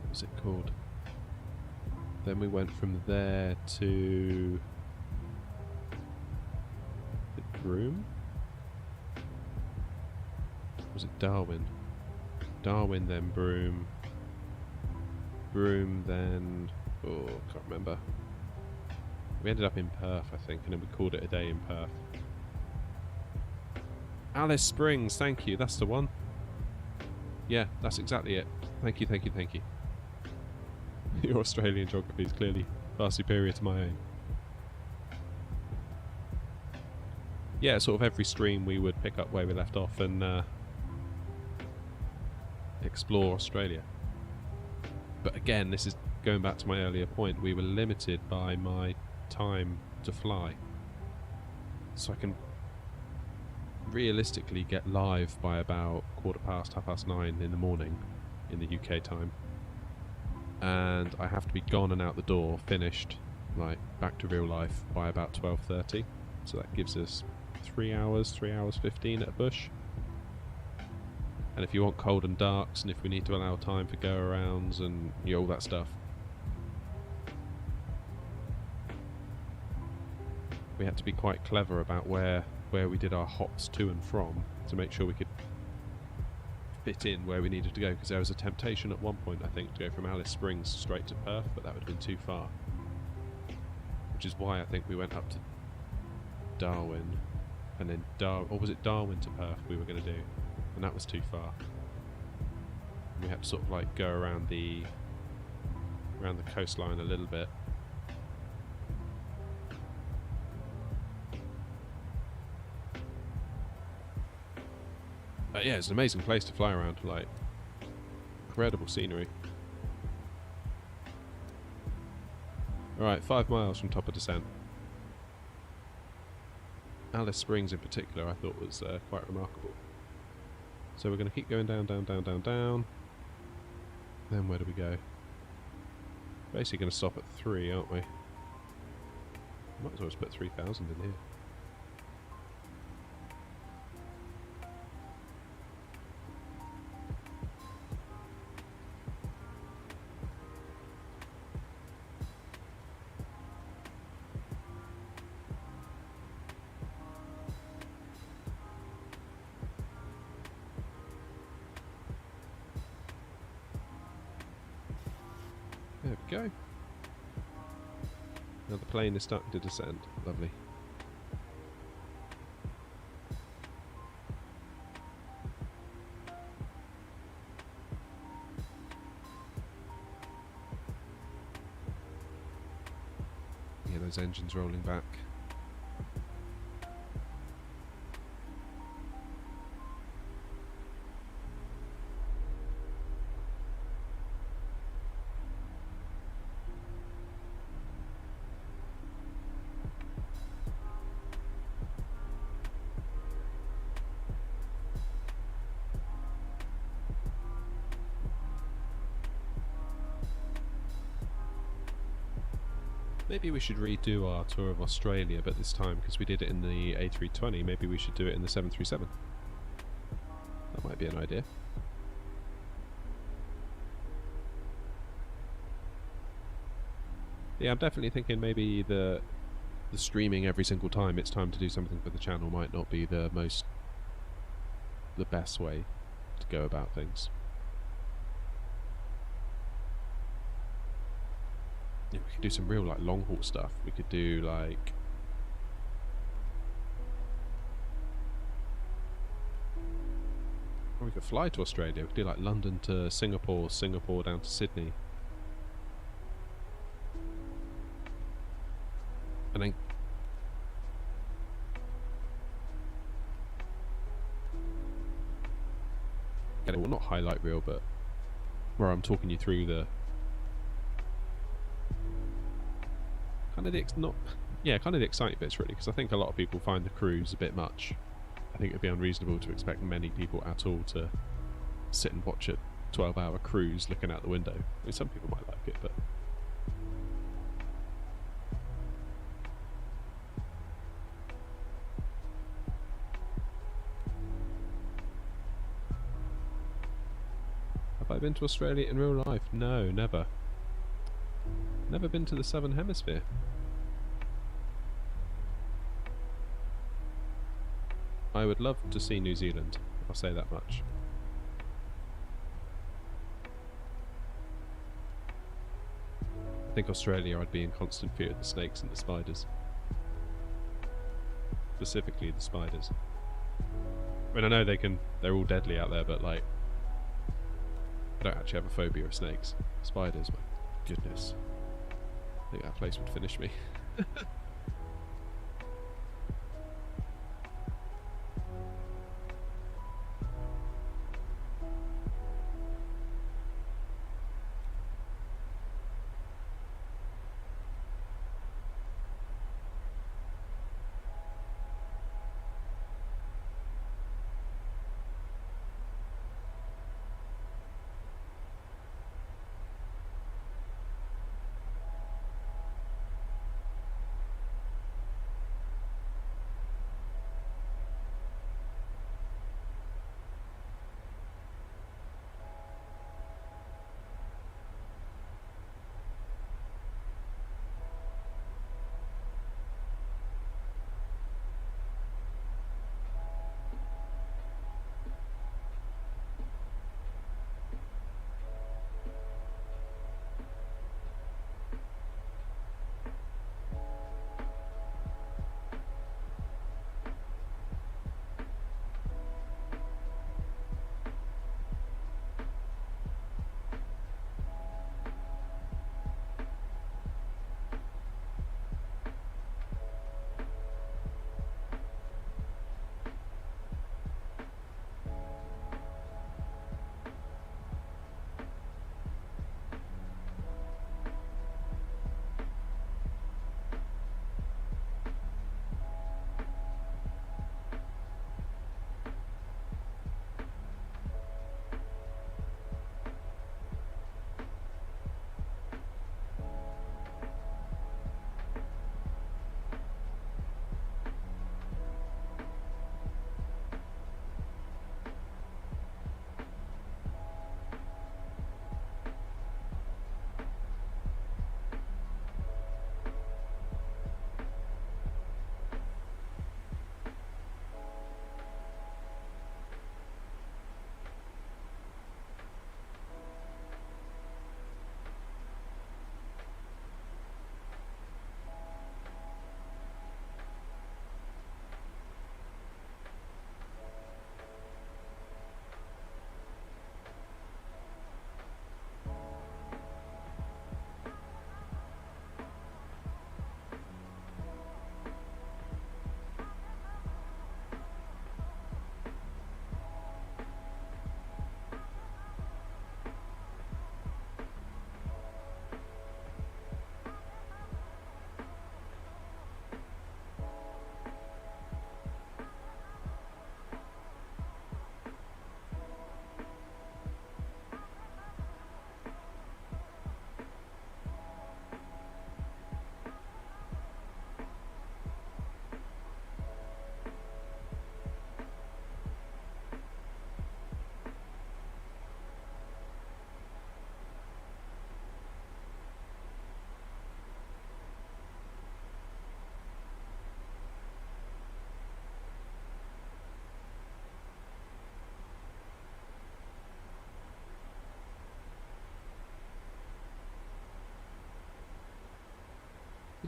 What's it called? Then we went from there to... Broome? Was it Darwin? Darwin, then Broome. Broome, then... Oh, can't remember. We ended up in Perth, I think, and then we called it a day in Perth. Alice Springs, thank you, that's the one. Yeah, that's exactly it. Thank you, thank you, thank you. Your Australian geography is clearly far superior to my own. Yeah, sort of every stream we would pick up where we left off and explore Australia. But again, this is going back to my earlier point, we were limited by my time to fly. So I can realistically get live by about 9:15 in the morning in the UK time. And I have to be gone and out the door, finished, like back to real life by about 12:30. So that gives us 3 hours, 3 hours 15 at a push. And if you want cold and darks, and if we need to allow time for go-arounds and all that stuff, we had to be quite clever about where we did our hops to and from to make sure we could fit in where we needed to go, because there was a temptation at one point, I think, to go from Alice Springs straight to Perth, but that would have been too far. Which is why I think we went up to Darwin, and then or was it Darwin to Perth we were going to do, and that was too far. We had to sort of like go around the coastline a little bit. Yeah, it's an amazing place to fly around, like incredible scenery. Alright, 5 miles from top of descent. Alice Springs in particular I thought was quite remarkable. So we're going to keep going down, down, down, down, down. Then where do we go? Basically going to stop at 3, aren't we? Might as well just put 3,000 in here. There we go. Now the plane is starting to descend. Lovely. Yeah, those engines rolling back. Maybe we should redo our tour of Australia, but this time, because we did it in the A320, maybe we should do it in the 737. That might be an idea. Yeah, I'm definitely thinking maybe the streaming every single time it's time to do something for the channel might not be the best way to go about things. Yeah, we could do some real like long haul stuff. We could do like or we could fly to Australia. We could do like London to Singapore, Singapore down to Sydney. And then well, not highlight reel, but where I'm talking you through the kind of the exciting bits, really, because I think a lot of people find the cruise a bit much. I think it'd be unreasonable to expect many people at all to sit and watch a 12-hour cruise looking out the window. I mean, some people might like it, but have I been to Australia in real life? No, never. Never been to the Southern Hemisphere. I would love to see New Zealand, I'll say that much. I think Australia I'd be in constant fear of the snakes and the spiders. Specifically the spiders. I mean, I know they're all deadly out there, but like, I don't actually have a phobia of snakes. Spiders, my goodness. I think that place would finish me.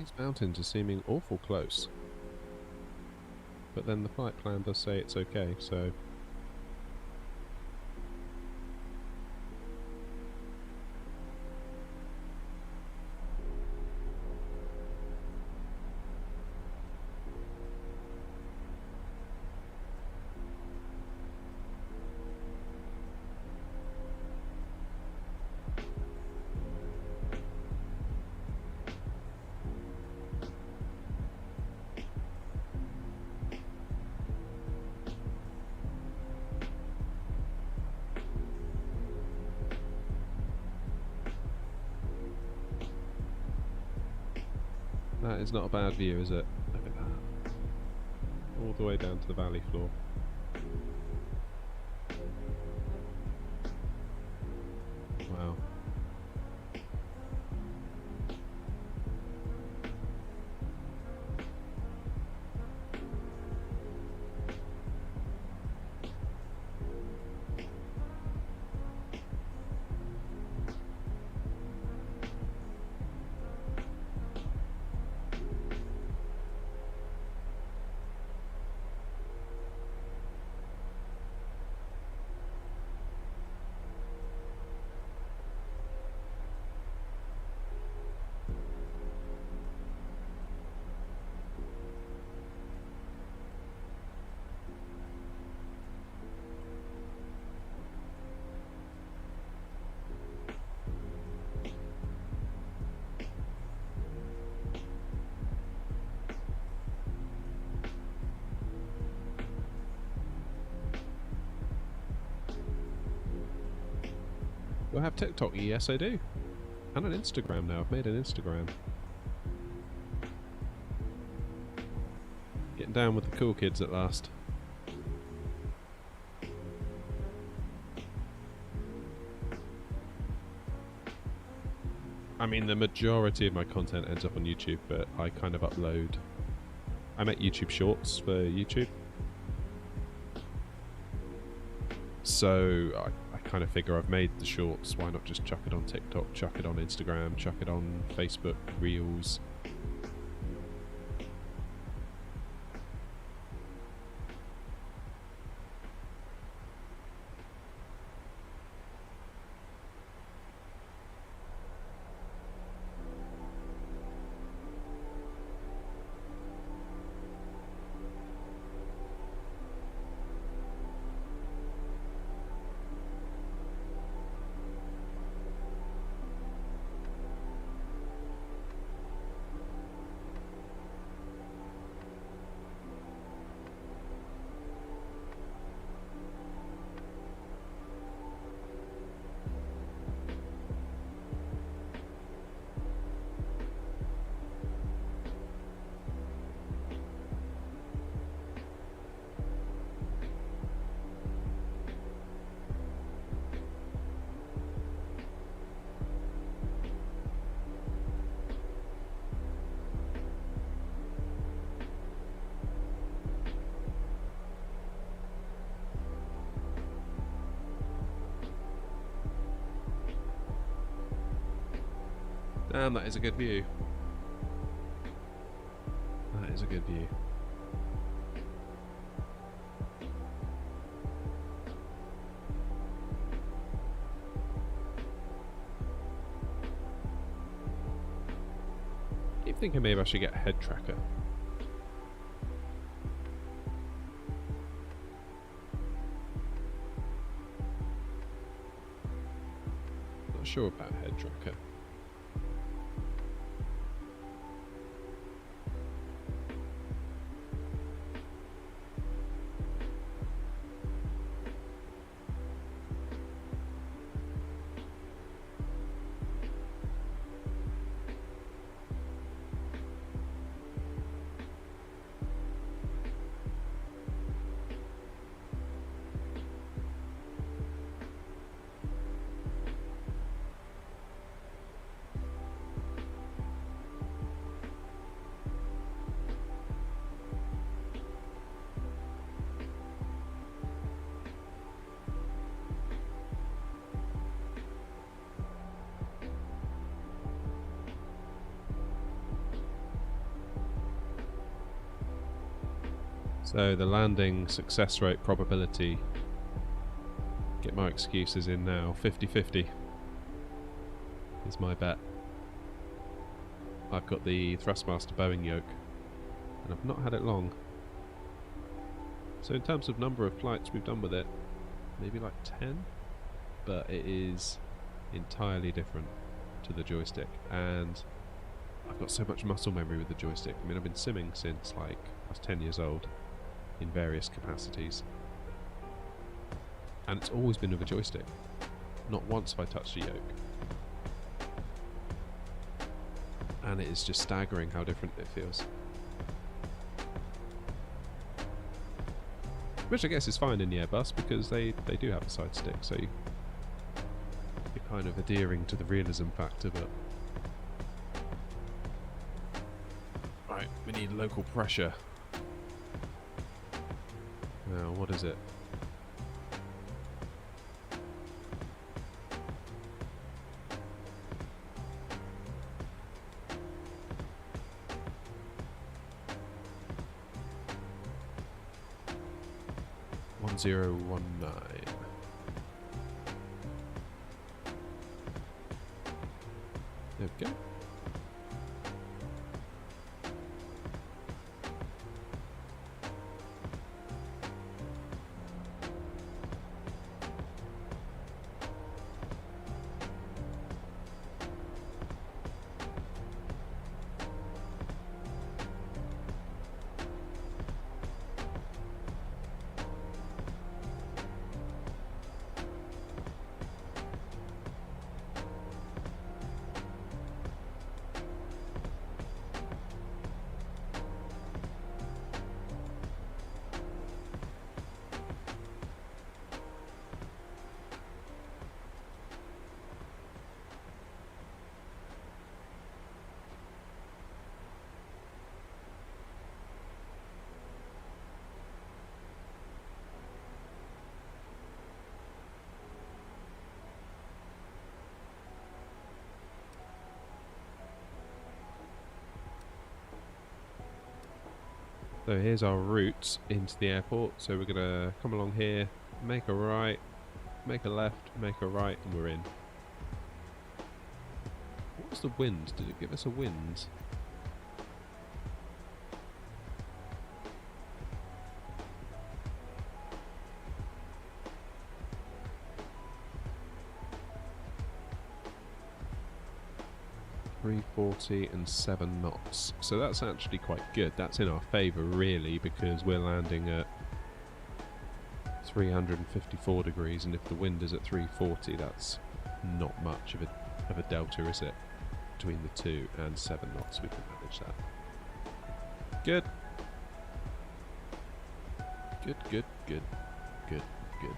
These mountains are seeming awful close. But then the flight plan does say it's okay, so... That is not a bad view, is it? Look at that. All the way down to the valley floor. Wow. Do I have TikTok? Yes, I do. And an Instagram now. I've made an Instagram. Getting down with the cool kids at last. I mean, the majority of my content ends up on YouTube, but I kind of upload... I make YouTube Shorts for YouTube. So I kind of figure I've made the shorts, why not just chuck it on TikTok, chuck it on Instagram, chuck it on Facebook, Reels. Damn, that is a good view. That is a good view. I keep thinking maybe I should get a head tracker. Not sure about head tracker. So the landing success rate probability, get my excuses in now, 50-50 is my bet. I've got the Thrustmaster Boeing Yoke and I've not had it long. So in terms of number of flights we've done with it, maybe like 10, but it is entirely different to the joystick, and I've got so much muscle memory with the joystick. I mean, I've been simming since like I was 10 years old in various capacities, and it's always been with a joystick. Not once have I touched a yoke. And it is just staggering how different it feels. Which I guess is fine in the Airbus because they do have a side stick, so you're kind of adhering to the realism factor, but... Right, we need local pressure. Now, what is it? One 019. There we go. So here's our route into the airport. So we're going to come along here, make a right, make a left, make a right, and we're in. What was the wind? Did it give us a wind? .340 and 7 knots. So that's actually quite good. That's in our favour really, because we're landing at 354 degrees, and if the wind is at 340, that's not much of a delta, is it? Between the two, and 7 knots, we can manage that. Good. Good, good, good, good, good.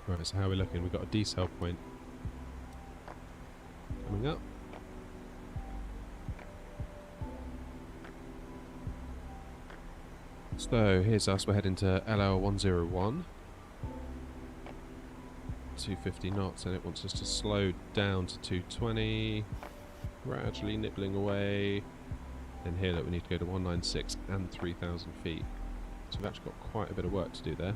Right, so how are we looking? We've got a decel point coming up. So here's us, we're heading to LL101. 250 knots, and it wants us to slow down to 220. Gradually nibbling away. And here, look, we need to go to 196 and 3,000 feet. So we've actually got quite a bit of work to do there.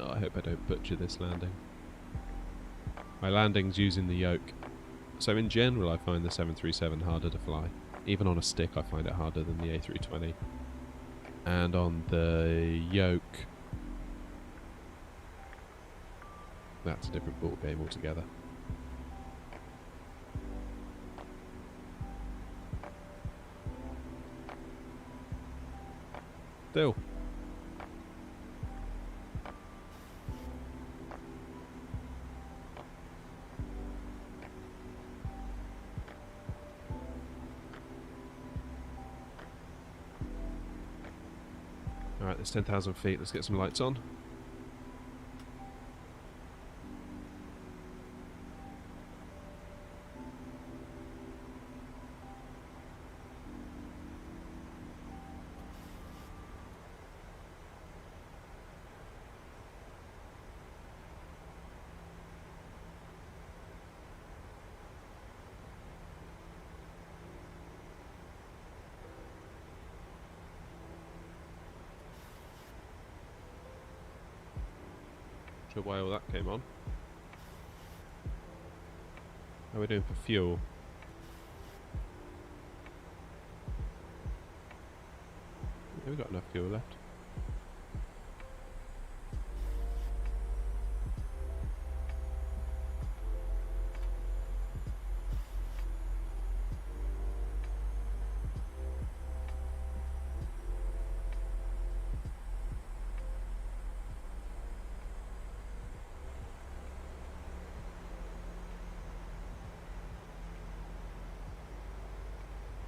Oh, I hope I don't butcher this landing. My landing's using the yoke. So in general I find the 737 harder to fly. Even on a stick I find it harder than the A320. And on the yoke, that's a different ball game altogether. Still. Alright, there's 10,000 feet. Let's get some lights on. Sure why all that came on. How are we doing for fuel? Yeah, we've got enough fuel left.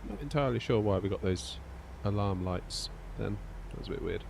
Not entirely sure why we got those alarm lights then. That was a bit weird.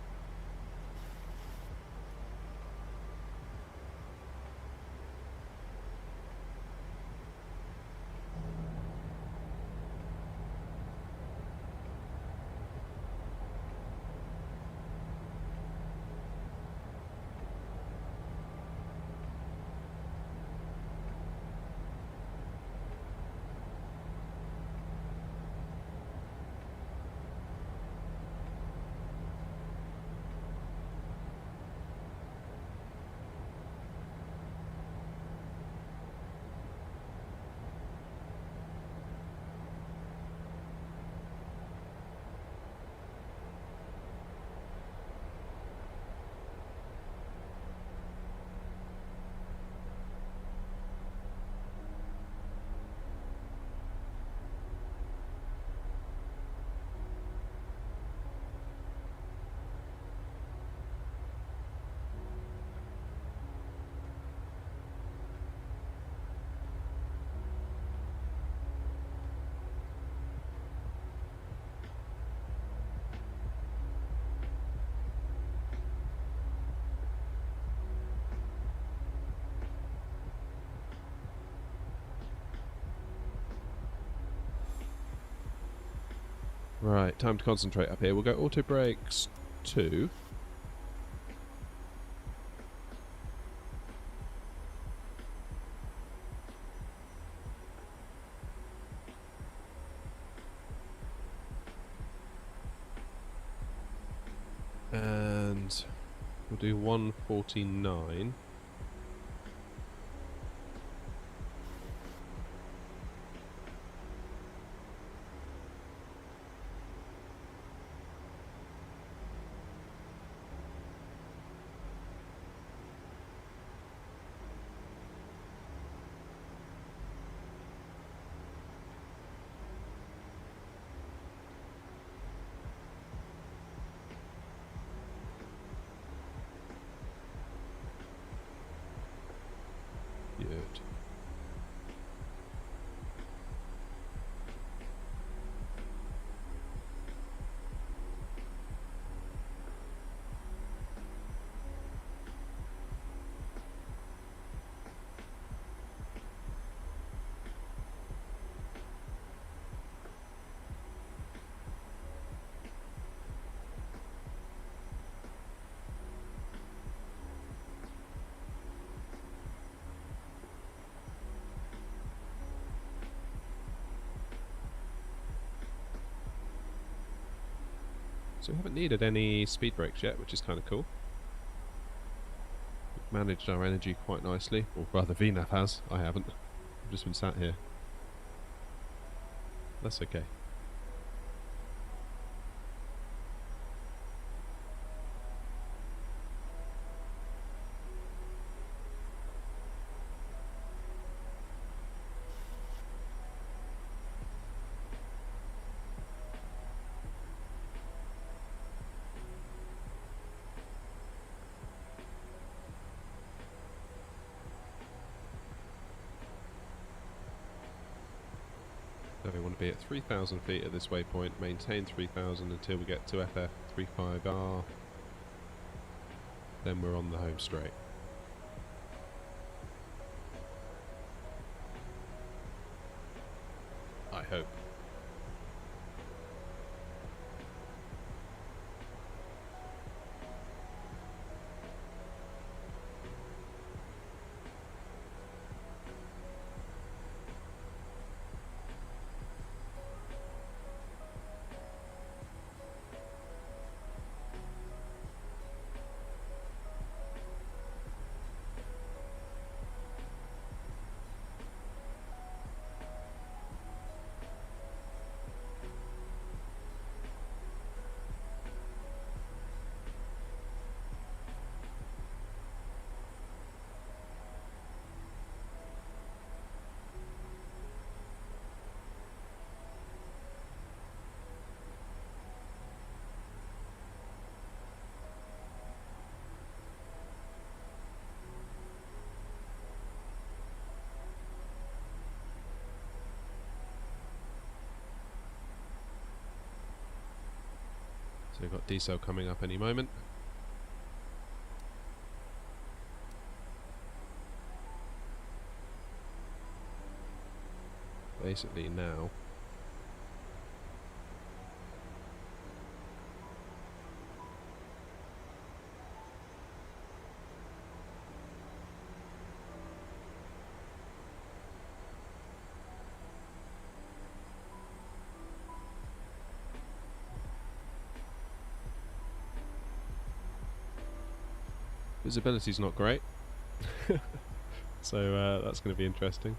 Right, time to concentrate up here. We'll go auto brakes 2. And we'll do 149. So we haven't needed any speed brakes yet, which is kind of cool. We've managed our energy quite nicely, or rather VNAV has, I haven't. I've just been sat here. That's okay. So we want to be at 3,000 feet at this waypoint, maintain 3,000 until we get to FF35R, then we're on the home straight. I hope. So we've got decel coming up any moment. Basically now visibility's not great. So that's going to be interesting.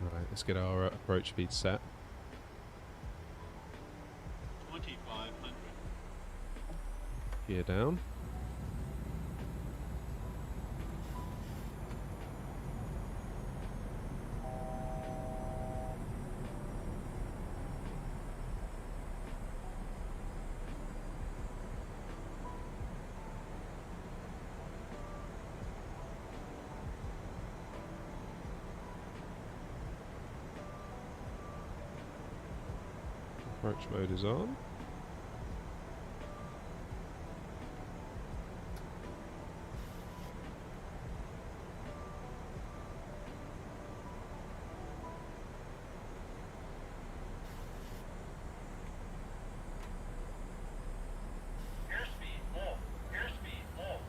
Right, let's get our approach speed set. 2500. Gear down. Approach mode is on. Airspeed low. Airspeed low.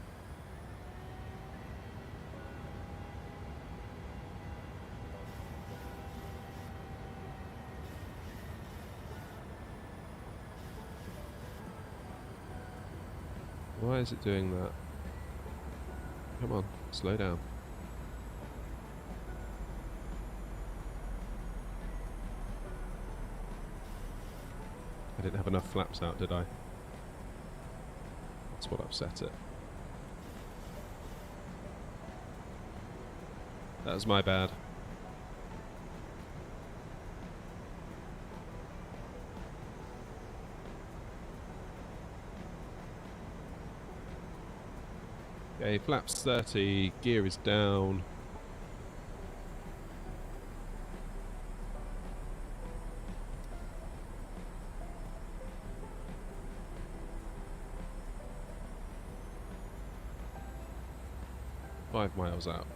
Why is it doing that? Come on, slow down. I didn't have enough flaps out, did I? That's what upset it. That was my bad. Okay, flaps 30, gear is down. Five miles out.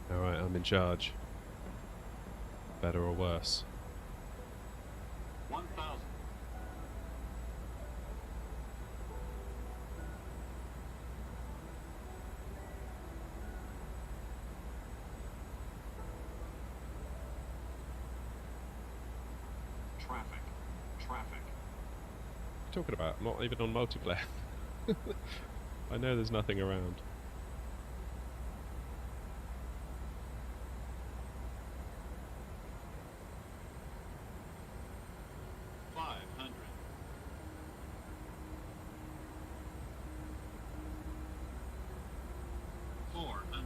Alright, I'm in charge. Better or worse? 1,000. Traffic. Traffic. What are you talking about? I'm not even on multiplayer. I know there's nothing around. 500. 400.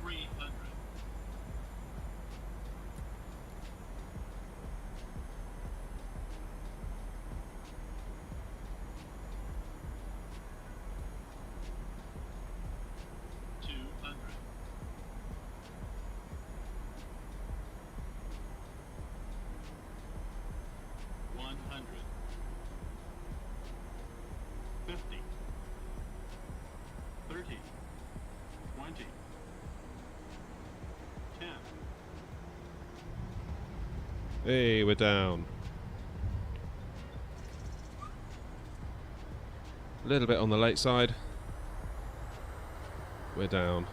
300. 200. 100. 50. 30. 20. 10. Hey, we're down. A little bit on the late side. We're down.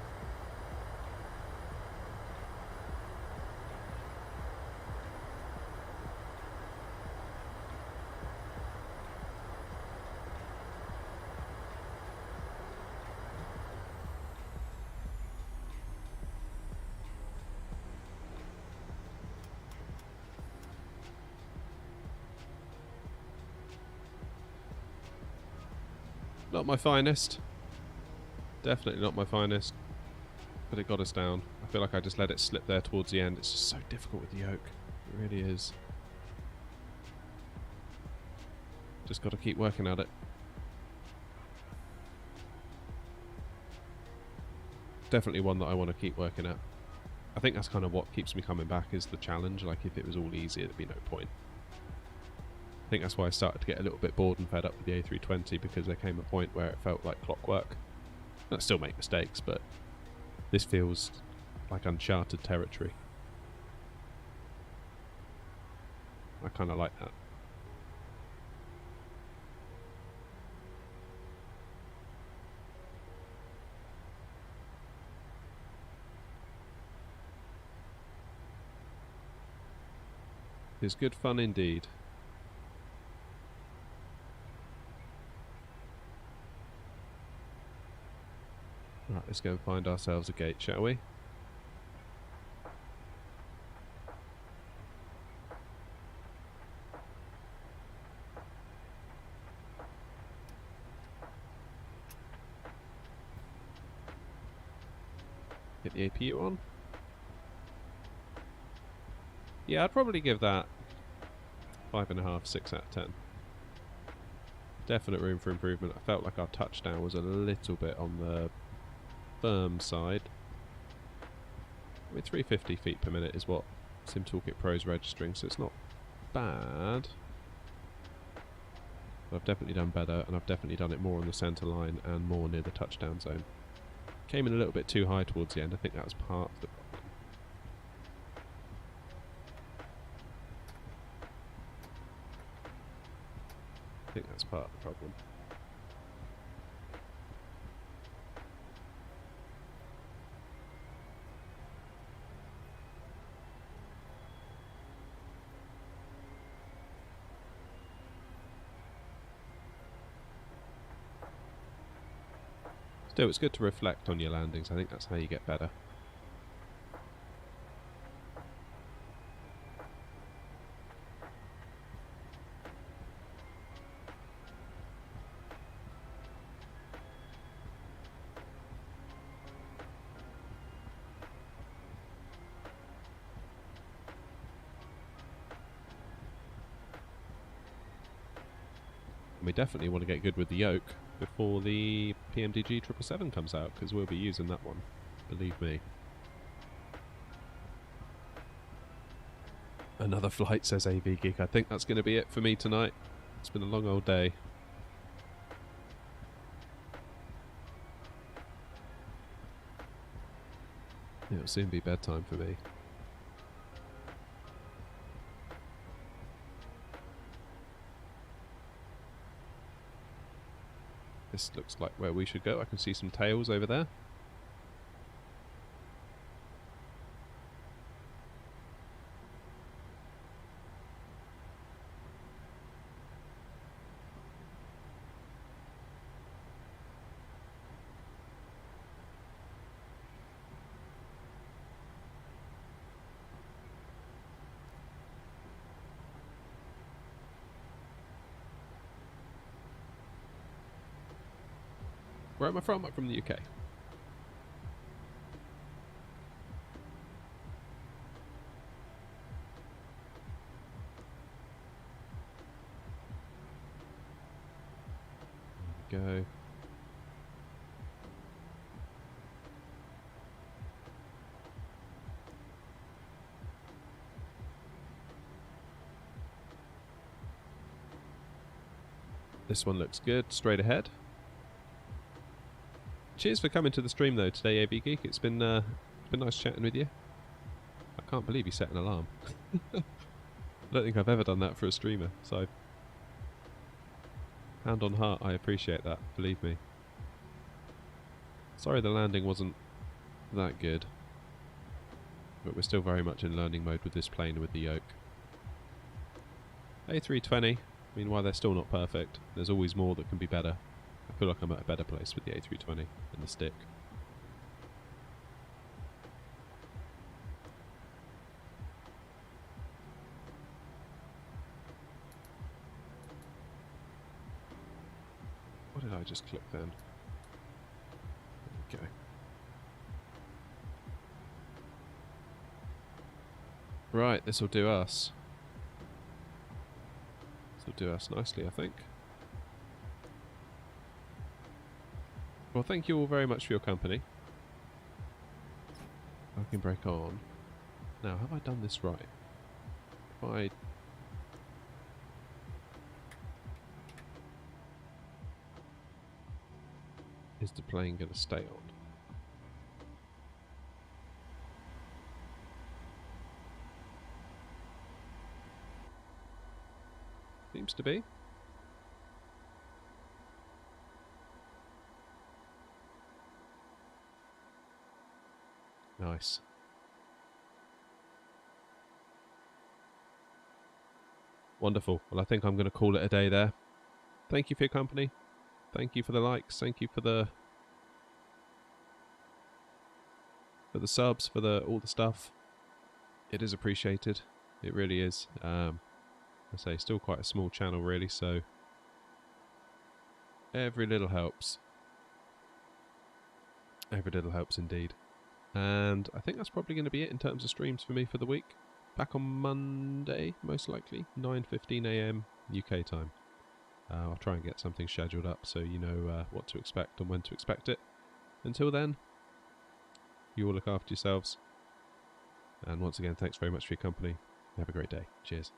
Not my finest. Definitely not my finest. But it got us down. I feel like I just let it slip there towards the end. It's just so difficult with the yoke. It really is. Just got to keep working at it. Definitely one that I want to keep working at. I think that's kind of what keeps me coming back, is the challenge. Like, if it was all easy, there'd be no point. I think that's why I started to get a little bit bored and fed up with the A320, because there came a point where it felt like clockwork. I still make mistakes, but this feels like uncharted territory. I kind of like that. It's good fun indeed. Right, let's go and find ourselves a gate, shall we? Get the APU on. Yeah, I'd probably give that 5.5, 6 out of 10. Definite room for improvement. I felt like our touchdown was a little bit on the firm side. I mean, 350 feet per minute is what Sim Toolkit Pro is registering, so it's not bad. I've definitely done better, and I've definitely done it more on the centre line and more near the touchdown zone. Came in a little bit too high towards the end. I think that was part of the problem. I think that's part of the problem. Still, it's good to reflect on your landings. I think that's how you get better. We definitely want to get good with the yoke before the PMDG 777 comes out, because we'll be using that one, believe me. Another flight, says AV Geek. I think that's going to be it for me tonight. It's been a long old day. It'll soon be bedtime for me. This looks like where we should go. I can see some tails over there. Where am I from? I'm from the UK. There we go. This one looks good, straight ahead. Cheers for coming to the stream though today, AV Geek. It's been nice chatting with you. I can't believe you set an alarm. I don't think I've ever done that for a streamer, so hand on heart, I appreciate that, believe me. Sorry the landing wasn't that good, but we're still very much in learning mode with this plane with the yoke. A320, meanwhile they're still not perfect. There's always more that can be better. I feel like I'm at a better place with the A320 and the stick. What did I just click then? Okay. Right, this will do us. This will do us nicely, I think. Well, thank you all very much for your company. I can break on. Now, have I done this right? If I... Is the plane going to stay on? Seems to be. Nice. Wonderful. Well, I think I'm going to call it a day there. Thank you for your company. Thank you for the likes. Thank you for the subs, for all the stuff. It is appreciated. It really is. I say still quite a small channel really, so every little helps. Every little helps indeed. And I think that's probably going to be it in terms of streams for me for the week. Back on Monday, most likely, 9:15 AM UK time. I'll try and get something scheduled up so you know what to expect and when to expect it. Until then, you all look after yourselves. And once again, thanks very much for your company. Have a great day. Cheers.